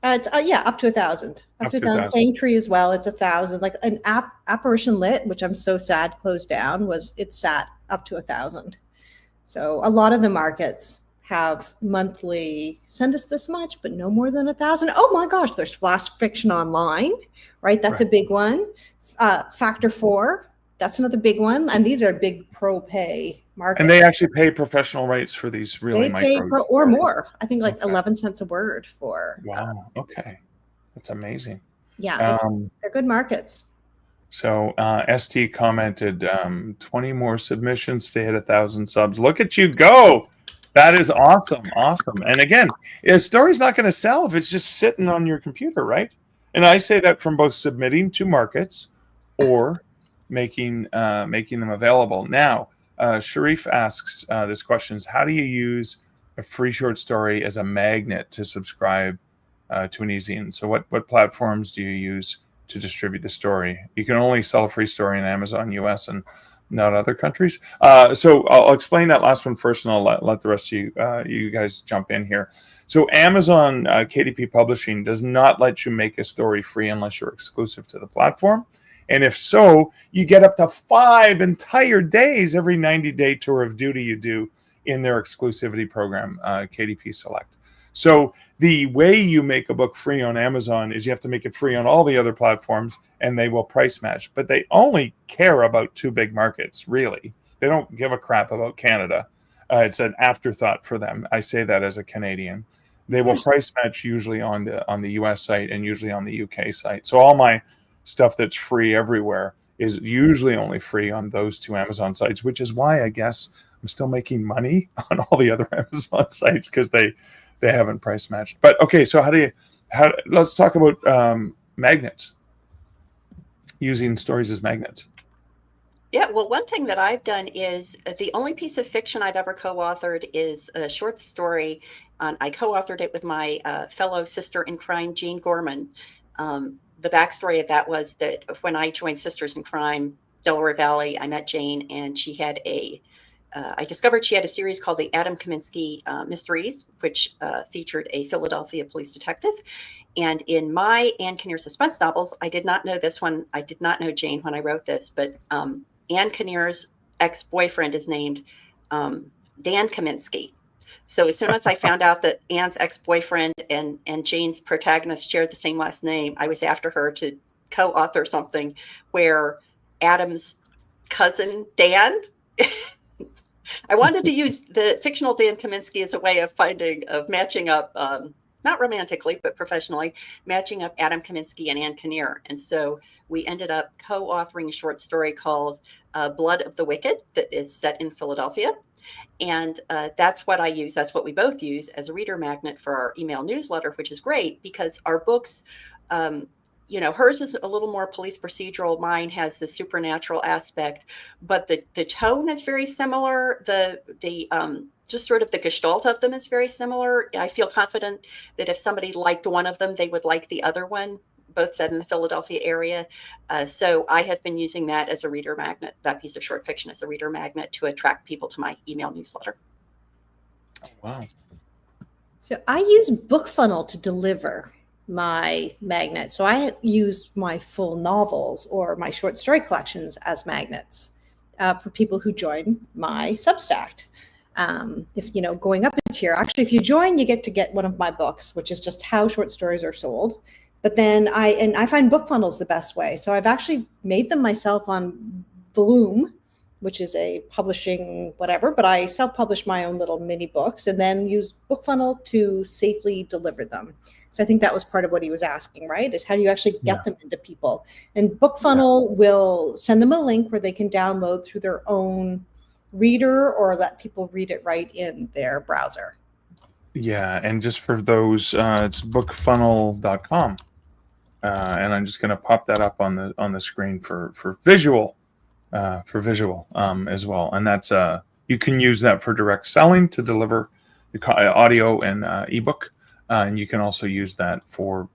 B: It's up to 1,000. Up to 1,000. Playing Tree as well. It's 1,000. Like an Apparition Lit, which I'm so sad closed down, it sat up to 1,000. So a lot of the markets have monthly, send us this much, but no more than 1,000. Oh my gosh, there's flash fiction online, right? That's a big one. Factor 4, that's another big one. And these are big pro pay markets.
A: And they actually pay professional rates for these really micro.
B: Or more. I think like 11 cents a word for.
A: Wow. Okay. That's amazing.
B: Yeah,
A: Um,
B: they're good markets.
A: so ST commented 20 more submissions to hit 1,000 subs. Look at you go. That is awesome. Awesome. And again, a story's not going to sell if it's just sitting on your computer, right? And I say that from both submitting to markets or making them available. Now, Sharif asks this question: how do you use a free short story as a magnet to subscribe to an e-zine? So what platforms do you use to distribute the story? You can only sell a free story in Amazon US and not other countries. So I'll explain that last one first, and I'll let the rest of you guys jump in here. So Amazon KDP Publishing does not let you make a story free unless you're exclusive to the platform. And if so, you get up to 5 entire days every 90-day tour of duty you do in their exclusivity program, KDP Select. So the way you make a book free on Amazon is you have to make it free on all the other platforms, and they will price match. But they only care about 2 big markets, really. They don't give a crap about Canada. It's an afterthought for them. I say that as a Canadian. They will price match usually on the US site and usually on the UK site. So all my stuff that's free everywhere is usually only free on those 2 Amazon sites, which is why I guess I'm still making money on all the other Amazon sites, because they haven't price matched. But okay, so let's talk about magnets, using stories as magnets.
C: Yeah, well, one thing that I've done is the only piece of fiction I've ever co-authored is a short story. I co-authored it with my fellow sister in crime, Jean Gorman. The backstory of that was that when I joined Sisters in Crime, Delaware Valley, I met Jane, and she had I discovered she had a series called the Adam Kaminsky Mysteries, which featured a Philadelphia police detective. And in my Ann Kinnear suspense novels, I did not know this one. I did not know Jane when I wrote this, but Ann Kinnear's ex-boyfriend is named Dan Kaminsky. So as soon as I found out that Ann's ex-boyfriend and Jane's protagonist shared the same last name, I was after her to co-author something where Adam's cousin, Dan, I wanted to use the fictional Dan Kaminsky as a way of matching up, not romantically, but professionally, matching up Adam Kaminsky and Ann Kinnear. And so we ended up co-authoring a short story called Blood of the Wicked that is set in Philadelphia. And that's what I use. That's what we both use as a reader magnet for our email newsletter, which is great because our books, hers is a little more police procedural. Mine has the supernatural aspect, but the tone is very similar. The just sort of the gestalt of them is very similar. I feel confident that if somebody liked one of them, they would like the other one, both set in the Philadelphia area. So I have been using that as a reader magnet, that piece of short fiction as a reader magnet to attract people to my email newsletter.
A: Oh, wow.
B: So I use BookFunnel to deliver my magnet. So I use my full novels or my short story collections as magnets for people who join my Substack. If going up a tier, actually, if you join, you get one of my books, which is just how short stories are sold. But then I find BookFunnel's the best way. So I've actually made them myself on Bloom, which is a publishing whatever, but I self-publish my own little mini books and then use BookFunnel to safely deliver them. So I think that was part of what he was asking, right? Is how do you actually get them into people? And BookFunnel will send them a link where they can download through their own reader or let people read it right in their browser.
A: Yeah, and just for those, it's bookfunnel.com. And I'm just going to pop that up on the screen for visual as well. And that's you can use that for direct selling to deliver the audio and ebook. And you can also use that for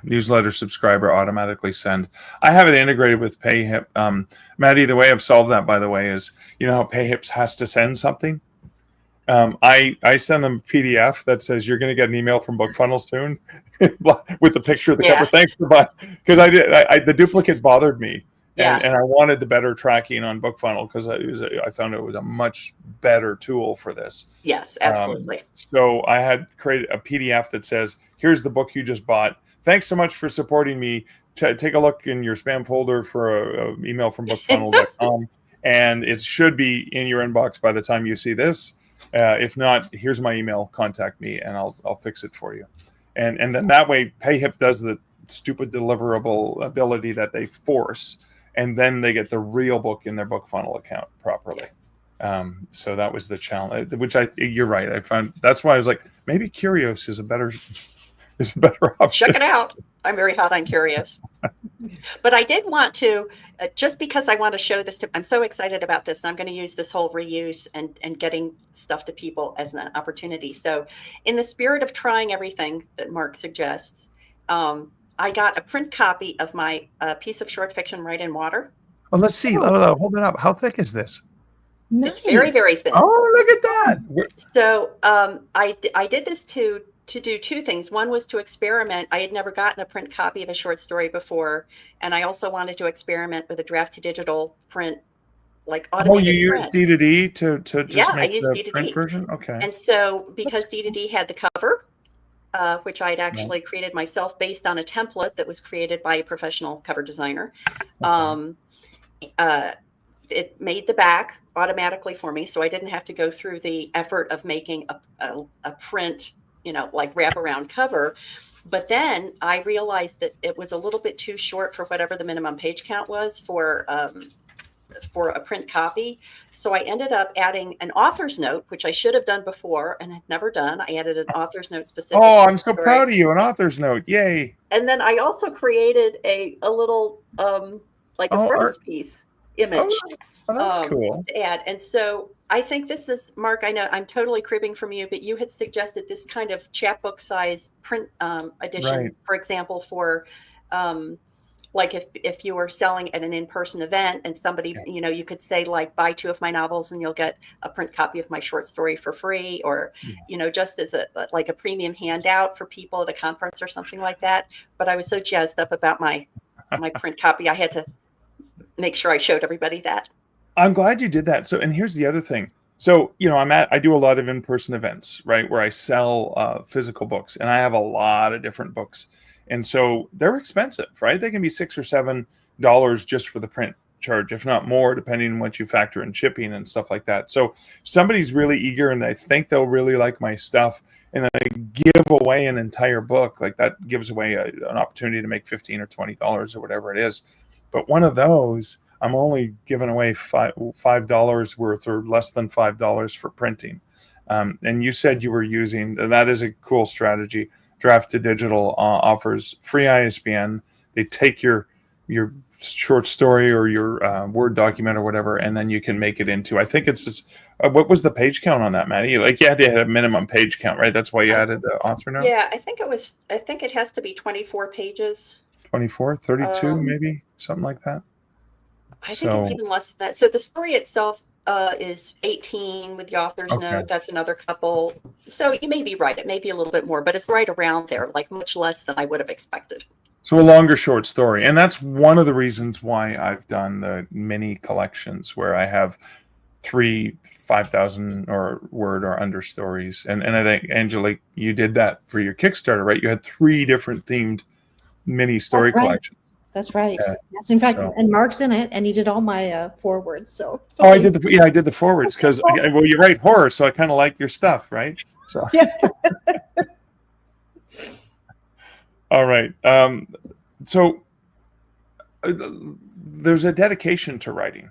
A: newsletter subscriber automatically send. I have it integrated with PayHip. Matty, the way I've solved that, by the way, is how PayHip has to send something. I send them a PDF that says you're going to get an email from BookFunnel soon with the picture of the cover. Thanks for buying, because the duplicate bothered me. And I wanted the better tracking on BookFunnel because I found it was a much better tool for this.
C: Yes, absolutely.
A: So I had created a PDF that says, here's the book you just bought. Thanks so much for supporting me. Take a look in your spam folder for an email from bookfunnel.com. And it should be in your inbox by the time you see this. If not, here's my email. Contact me and I'll fix it for you. And then that way PayHip does the stupid deliverable ability that they force, and then they get the real book in their book funnel account properly. So that was the challenge, which you're right. I found that's why I was like, maybe Curios is a better option.
C: Check it out. I'm very hot on Curios. But I did want to, just because I want to show this, I'm so excited about this, and I'm going to use this whole reuse and getting stuff to people as an opportunity. So in the spirit of trying everything that Mark suggests, I got a print copy of my piece of short fiction, Write in Water.
A: Well, let's see. Hold it up. How thick is this?
B: Nice.
C: It's very, very thin.
A: Oh, look at that.
C: So I did this to do two things. One was to experiment. I had never gotten a print copy of a short story before. And I also wanted to experiment with a draft to digital print, like automated
A: you
C: print.
A: use D2D to just make
C: I used
A: the
C: D2D.
A: print version? Okay.
C: And so because D2D had the cover, which I'd actually created myself based on a template that was created by a professional cover designer, it made the back automatically for me. So I didn't have to go through the effort of making a print, like wraparound cover. But then I realized that it was a little bit too short for whatever the minimum page count was for a print copy. So I ended up adding an author's note, which I should have done before and had never done. I added an author's note specific.
A: Oh, I'm so proud of you. An author's note. Yay.
C: And then I also created a little, like a frontispiece image.
A: Oh, that's cool.
C: To add. And so I think this is, Mark, I know I'm totally cribbing from you, but you had suggested this kind of chapbook size print edition,
A: Right.
C: for example, for like if you were selling at an in-person event and somebody, you could say like, buy 2 of my novels and you'll get a print copy of my short story for free, or, just as like a premium handout for people at a conference or something like that. But I was so jazzed up about my print copy. I had to make sure I showed everybody that.
A: I'm glad you did that. So, and here's the other thing. So, I do a lot of in-person events, right, where I sell physical books, and I have a lot of different books. And so they're expensive, right? They can be $6 or $7 just for the print charge, if not more, depending on what you factor in shipping and stuff like that. So somebody's really eager and I think they'll really like my stuff, and then I give away an entire book, like that gives away an opportunity to make $15 or $20 or whatever it is. But one of those, I'm only giving away $5 worth, or less than $5 for printing. And you said you were using, that is a cool strategy. Draft to Digital offers free ISBN. They take your short story or your Word document or whatever, and then you can make it into, I think it's what was the page count on that, Matty? Like you had to hit a minimum page count, right? That's why you added the author note?
C: Yeah, I think it has to be 24 pages.
A: 24, 32, maybe something like that.
C: I think it's even less than that. So the story itself is 18 with the author's note. That's another couple. So you may be right. It may be a little bit more, but it's right around there, like much less than I would have expected.
A: So a longer short story. And that's one of the reasons why I've done the mini collections where I have 3 5,000 or word or under stories. And I think, Angelique, you did that for your Kickstarter, right? You had 3 different themed mini story collections.
B: That's right. Yes, in fact, and Mark's in it, and he did all my forewords. So
A: I did the forwards because you write horror, so I kind of like your stuff, right? So
B: yeah.
A: All right. So there's a dedication to writing,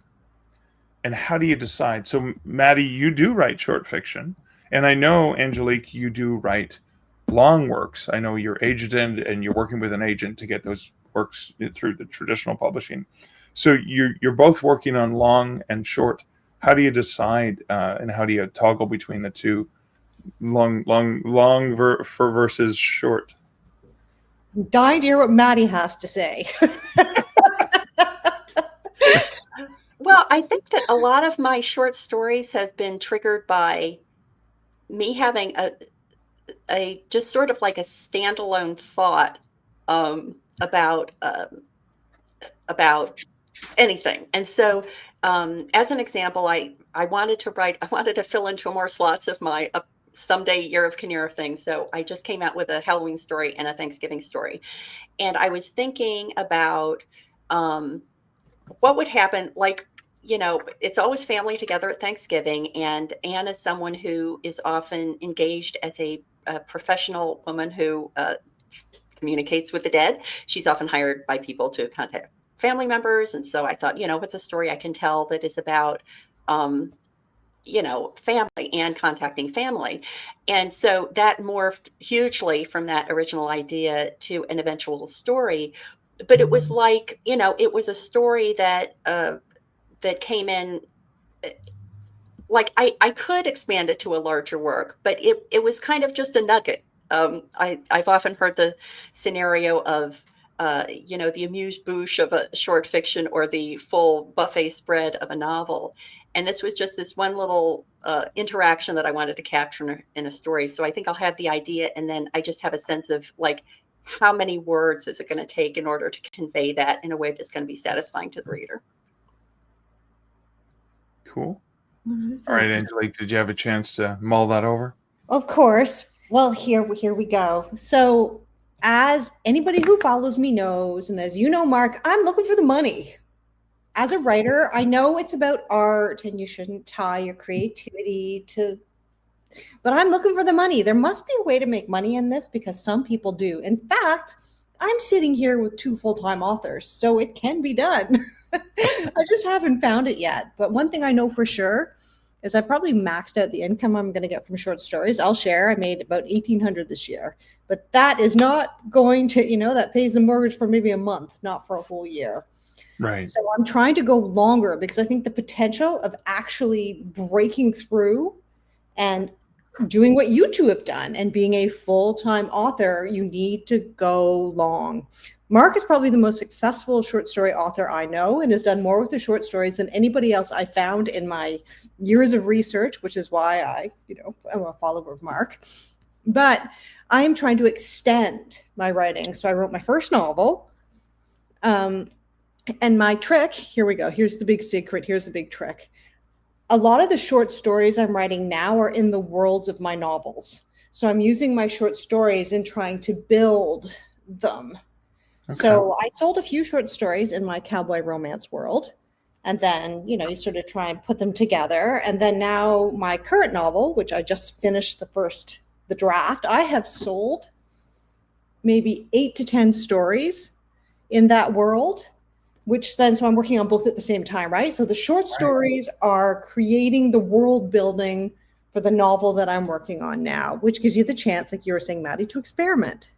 A: and how do you decide? So Matty, you do write short fiction, and I know, Angelique, you do write long works. I know you're agent and you're working with an agent to get those works through the traditional publishing. So you're both working on long and short. How do you decide and how do you toggle between the two, long versus short?
B: I'm dying to hear what Matty has to say.
C: Well, I think that a lot of my short stories have been triggered by me having a just sort of like a standalone thought about anything. And so as an example, I wanted to fill into more slots of my someday Year of Kinnear thing. So I just came out with a Halloween story and a Thanksgiving story. And I was thinking about what would happen, like, it's always family together at Thanksgiving. And Anne is someone who is often engaged as a professional woman who communicates with the dead. She's often hired by people to contact family members. And so I thought, what's a story I can tell that is about, family and contacting family. And so that morphed hugely from that original idea to an eventual story. But it was like, it was a story that came in. Like I could expand it to a larger work, but it was kind of just a nugget. I've often heard the scenario of, the amuse-bouche of a short fiction or the full buffet spread of a novel. And this was just this one little interaction that I wanted to capture in a story. So I think I'll have the idea, and then I just have a sense of like, how many words is it going to take in order to convey that in a way that's going to be satisfying to the reader.
A: Cool. All right, Angelique, did you have a chance to mull that over?
B: Of course. Well, here we go. So as anybody who follows me knows, and as you know, Mark, I'm looking for the money. As a writer, I know it's about art and you shouldn't tie your creativity to, but I'm looking for the money. There must be a way to make money in this because some people do. In fact, I'm sitting here with 2 full-time authors, so it can be done. I just haven't found it yet. But one thing I know for sure is I probably maxed out the income I'm going to get from short stories. I'll share. I made about $1,800 this year, but that is not going to, that pays the mortgage for maybe a month, not for a whole year.
A: Right.
B: So I'm trying to go longer because I think the potential of actually breaking through and doing what you two have done and being a full-time author, you need to go long. Mark is probably the most successful short story author I know and has done more with the short stories than anybody else I found in my years of research, which is why I'm a follower of Mark. But I am trying to extend my writing. So I wrote my first novel. And my trick, here we go. Here's the big secret. Here's the big trick. A lot of the short stories I'm writing now are in the worlds of my novels. So I'm using my short stories and trying to build them. Okay. So I sold a few short stories in my cowboy romance world. And then, you sort of try and put them together. And then now my current novel, which I just finished the draft, I have sold maybe 8 to 10 stories in that world, which then, so I'm working on both at the same time, right? So the short stories are creating the world building for the novel that I'm working on now, which gives you the chance, like you were saying, Matty, to experiment.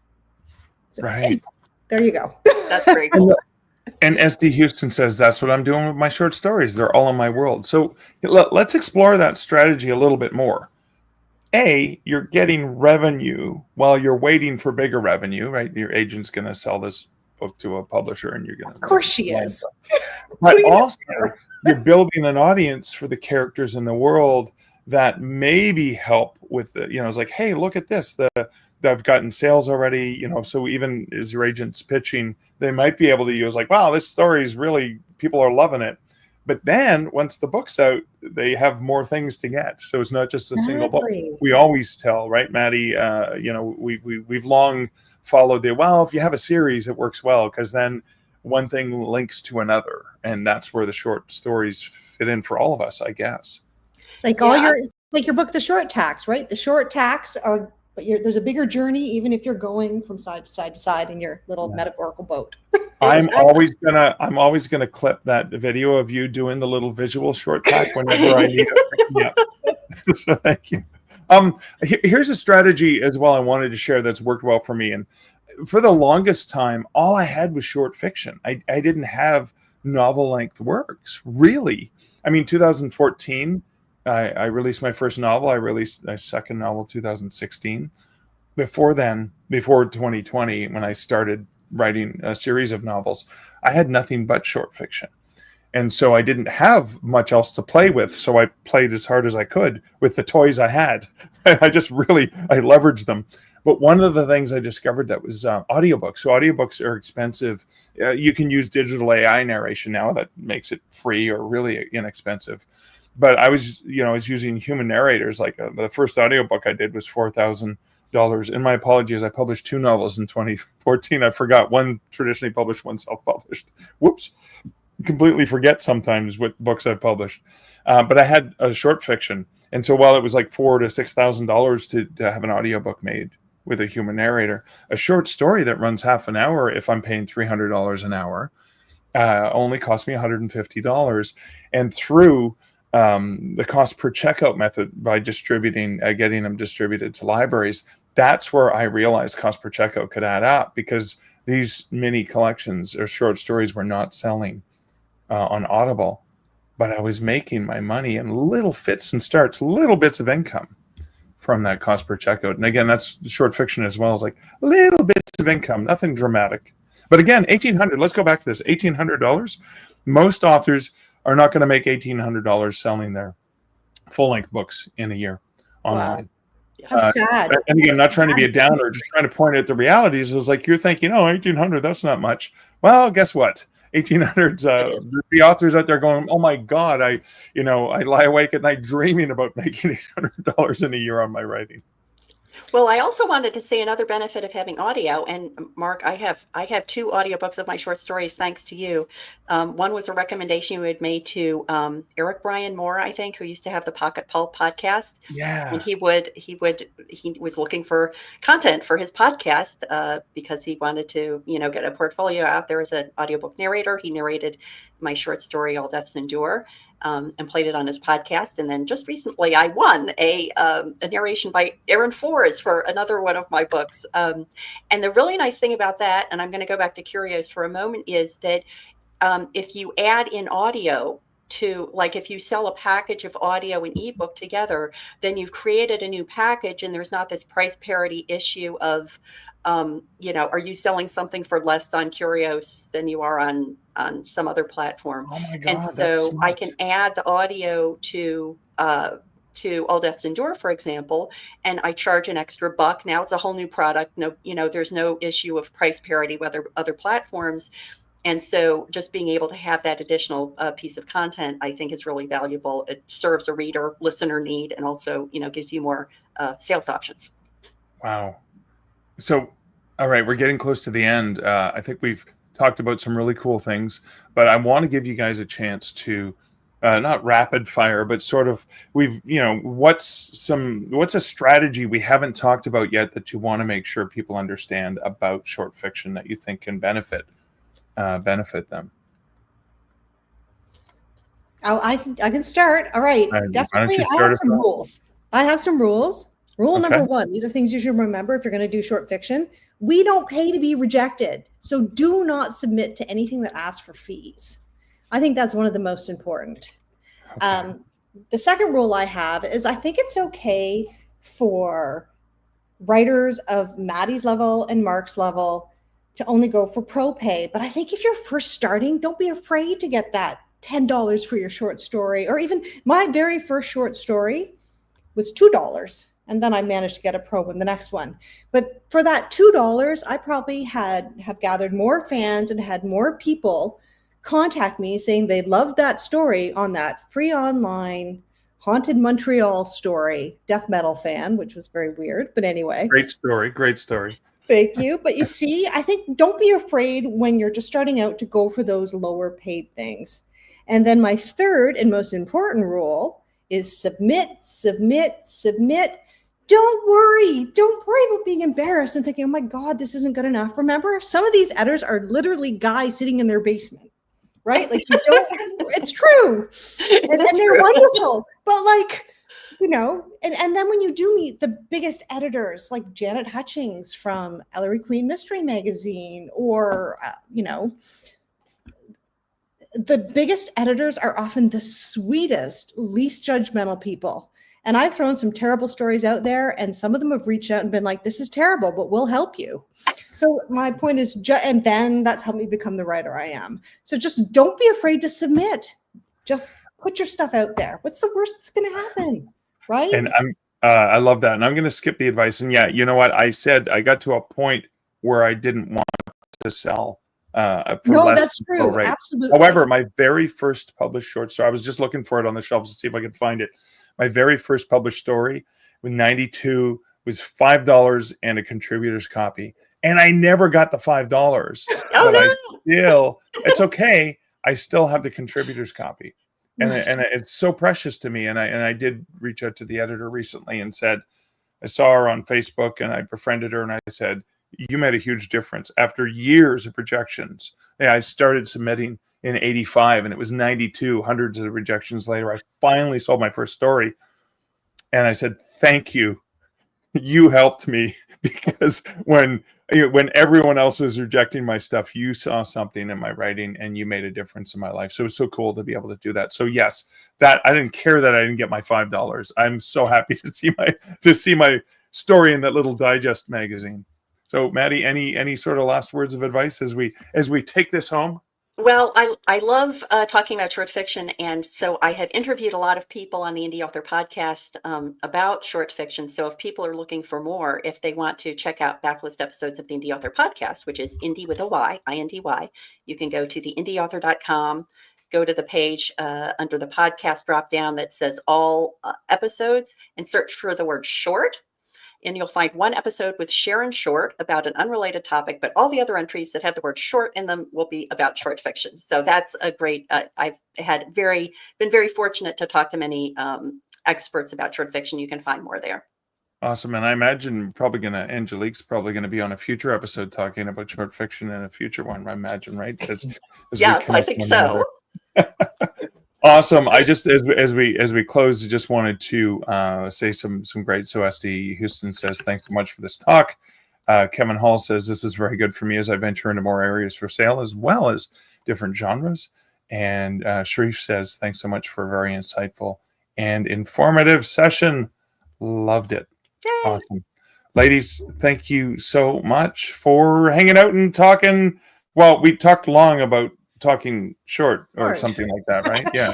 B: So,
A: right.
B: There you go.
C: That's very cool.
A: And SD Houston says, that's what I'm doing with my short stories. They're all in my world. So let's explore that strategy a little bit more. You're getting revenue while you're waiting for bigger revenue, right? Your agent's going to sell this book to a publisher and you're going to...
B: Of course she is.
A: But also, you're building an audience for the characters in the world that maybe help with the, it's like, hey, look at this. I've gotten sales already, so even as your agent's pitching, they might be able to use like, wow, this story is really, people are loving it. But then once the book's out, they have more things to get. So it's not just a single book. We always tell, right, Matty, we've long followed if you have a series, it works well because then one thing links to another. And that's where the short stories fit in for all of us, I guess.
B: It's like it's like your book, The Short Tacks, right? The short tacks are, but there's a bigger journey, even if you're going from side to side to side in your little metaphorical boat.
A: I'm always gonna clip that video of you doing the little visual short tack whenever I need it. So thank you. Here's a strategy as well I wanted to share that's worked well for me. And for the longest time, all I had was short fiction. I didn't have novel length works, really. I mean, 2014. I released my first novel. I released my second novel, 2016. Before then, before 2020, when I started writing a series of novels, I had nothing but short fiction. And so I didn't have much else to play with. So I played as hard as I could with the toys I had. I leveraged them. But one of the things I discovered that was audiobooks. So audiobooks are expensive. You can use digital AI narration now that makes it free or really inexpensive. But I was using human narrators. Like the first audiobook I did was $4,000. And my apologies, I published 2 novels in 2014. I forgot one traditionally published, one self-published. Whoops. Completely forget sometimes what books I've published. But I had a short fiction. And so while it was like $4,000 to $6,000 to have an audiobook made, with a human narrator. A short story that runs half an hour, if I'm paying $300 an hour, only cost me $150. And through the cost per checkout method, by distributing, getting them distributed to libraries, that's where I realized cost per checkout could add up, because these mini collections or short stories were not selling on Audible, but I was making my money in little fits and starts, little bits of income from that cost per checkout. And again, that's short fiction as well, as like little bits of income, nothing dramatic. But again, $1,800, let's go back to this, $1,800. Most authors are not going to make $1,800 selling their full-length books in a year online.
B: Wow. How sad.
A: And again, not trying to be a downer, just trying to point out the realities. It was like, you're thinking, oh, 1,800, that's not much. Well, guess what? 1,800's the authors out there going, oh my God, I lie awake at night dreaming about making $800 in a year on my writing.
C: Well, I also wanted to say another benefit of having audio. And Mark, I have 2 audiobooks of my short stories, thanks to you. One was a recommendation you had made to Eric Brian Moore, I think, who used to have the Pocket Pulp podcast.
A: Yeah.
C: And he was looking for content for his podcast because he wanted to, get a portfolio out there as an audiobook narrator. He narrated my short story, All Deaths Endure. And played it on his podcast. And then just recently I won a narration by Aaron Forrest for another one of my books. And the really nice thing about that, and I'm going to go back to Curios for a moment, is that if you add in audio to, like, if you sell a package of audio and ebook together, then you've created a new package, and there's not this price parity issue of, are you selling something for less on Curios than you are on some other platform?
A: Oh my God,
C: and so I can add the audio to All Deaths Endure, for example, and I charge an extra $1. Now it's a whole new product. No, there's no issue of price parity with other platforms. And so just being able to have that additional piece of content, I think, is really valuable. It serves a reader, listener need, and also, gives you more sales options.
A: Wow. So, all right, we're getting close to the end. I think we've talked about some really cool things, but I want to give you guys a chance to not rapid fire, but sort of, what's a strategy we haven't talked about yet that you want to make sure people understand about short fiction that you think can benefit them?
B: I can start. All right. Definitely. I have some rules. Rule number 1, these are things you should remember if you're going to do short fiction. We don't pay to be rejected. So do not submit to anything that asks for fees. I think that's one of the most important. Okay. The second rule I have is I think it's okay for writers of Matty's level and Mark's level to only go for pro pay. But I think if you're first starting, don't be afraid to get that $10 for your short story. Or even my very first short story was $2. And then I managed to get a pro in the next one. But for that $2, I probably have gathered more fans and had more people contact me saying they loved that story on that free online Haunted Montreal story, death metal fan, which was very weird. But anyway.
A: Great story.
B: Thank you. But you see, I think don't be afraid when you're just starting out to go for those lower paid things. And then my third and most important rule is submit. Don't worry about being embarrassed and thinking, oh my God, this isn't good enough. Remember, some of these editors are literally guys sitting in their basement, right? Like, it's true. And they're wonderful. But and then when you do meet the biggest editors, like Janet Hutchings from Ellery Queen Mystery Magazine, or, the biggest editors are often the sweetest, least judgmental people. And I've thrown some terrible stories out there, and some of them have reached out and been like, this is terrible, but we'll help you. So my point is, and then that's helped me become the writer I am. So just don't be afraid to submit. Just put your stuff out there. What's the worst that's going to happen, right?
A: And I love that. And I'm going to skip the advice. And yeah, you know what? I said I got to a point where I didn't want to sell.
B: That's true. Rate. Absolutely.
A: However, my very first published short story, I was just looking for it on the shelves to see if I could find it. My very first published story with 92 was $5 and a contributor's copy. And I never got the $5.
C: Oh,
A: no. It's okay. I still have the contributor's copy. And it's so precious to me. And I did reach out to the editor recently and said, I saw her on Facebook and I befriended her and I said, you made a huge difference. After years of rejections, I started submitting in 85 and it was 92, hundreds of rejections later. I finally sold my first story. And I said, thank you. You helped me, because when everyone else was rejecting my stuff, you saw something in my writing and you made a difference in my life. So it was so cool to be able to do that. So yes, that I didn't care that I didn't get my $5. I'm so happy to see my story in that little digest magazine. So Matty, any sort of last words of advice as we take this home?
C: Well, I love talking about short fiction. And so I have interviewed a lot of people on the Indie Author podcast about short fiction. So if people are looking for more, if they want to check out backlist episodes of the Indie Author podcast, which is Indie with a Y, I-N-D-Y, you can go to theindieauthor.com, go to the page under the podcast drop down that says all episodes and search for the word short. And you'll find one episode with Sharon Short about an unrelated topic, but all the other entries that have the word short in them will be about short fiction. So that's a great, I've been very fortunate to talk to many experts about short fiction. You can find more there.
A: Awesome. And I imagine Angelique's probably going to be on a future episode talking about short fiction in a future one, I imagine, right?
C: Yes, I think so.
A: Awesome. I just, as we close, I just wanted to say some great. So SD Houston says, thanks so much for this talk. Kevin Hall says, this is very good for me as I venture into more areas for sale as well as different genres. And Sharif says, thanks so much for a very insightful and informative session. Loved it. Yay. Awesome. Ladies, thank you so much for hanging out and talking. Well, we talked long about talking short or something like that, right? Yeah.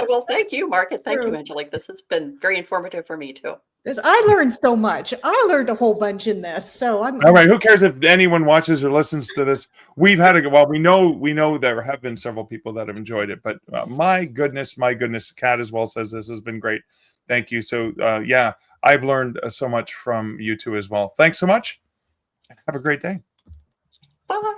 C: Well, thank you, Mark, and thank you, Angelique. This has been very informative for me too.
B: I learned so much. I learned a whole bunch in this. So I'm
A: all right. Who cares if anyone watches or listens to this? We've had we know there have been several people that have enjoyed it, but my goodness, Kat as well says this has been great. Thank you. So yeah, I've learned so much from you two as well. Thanks so much. Have a great day.
C: Bye.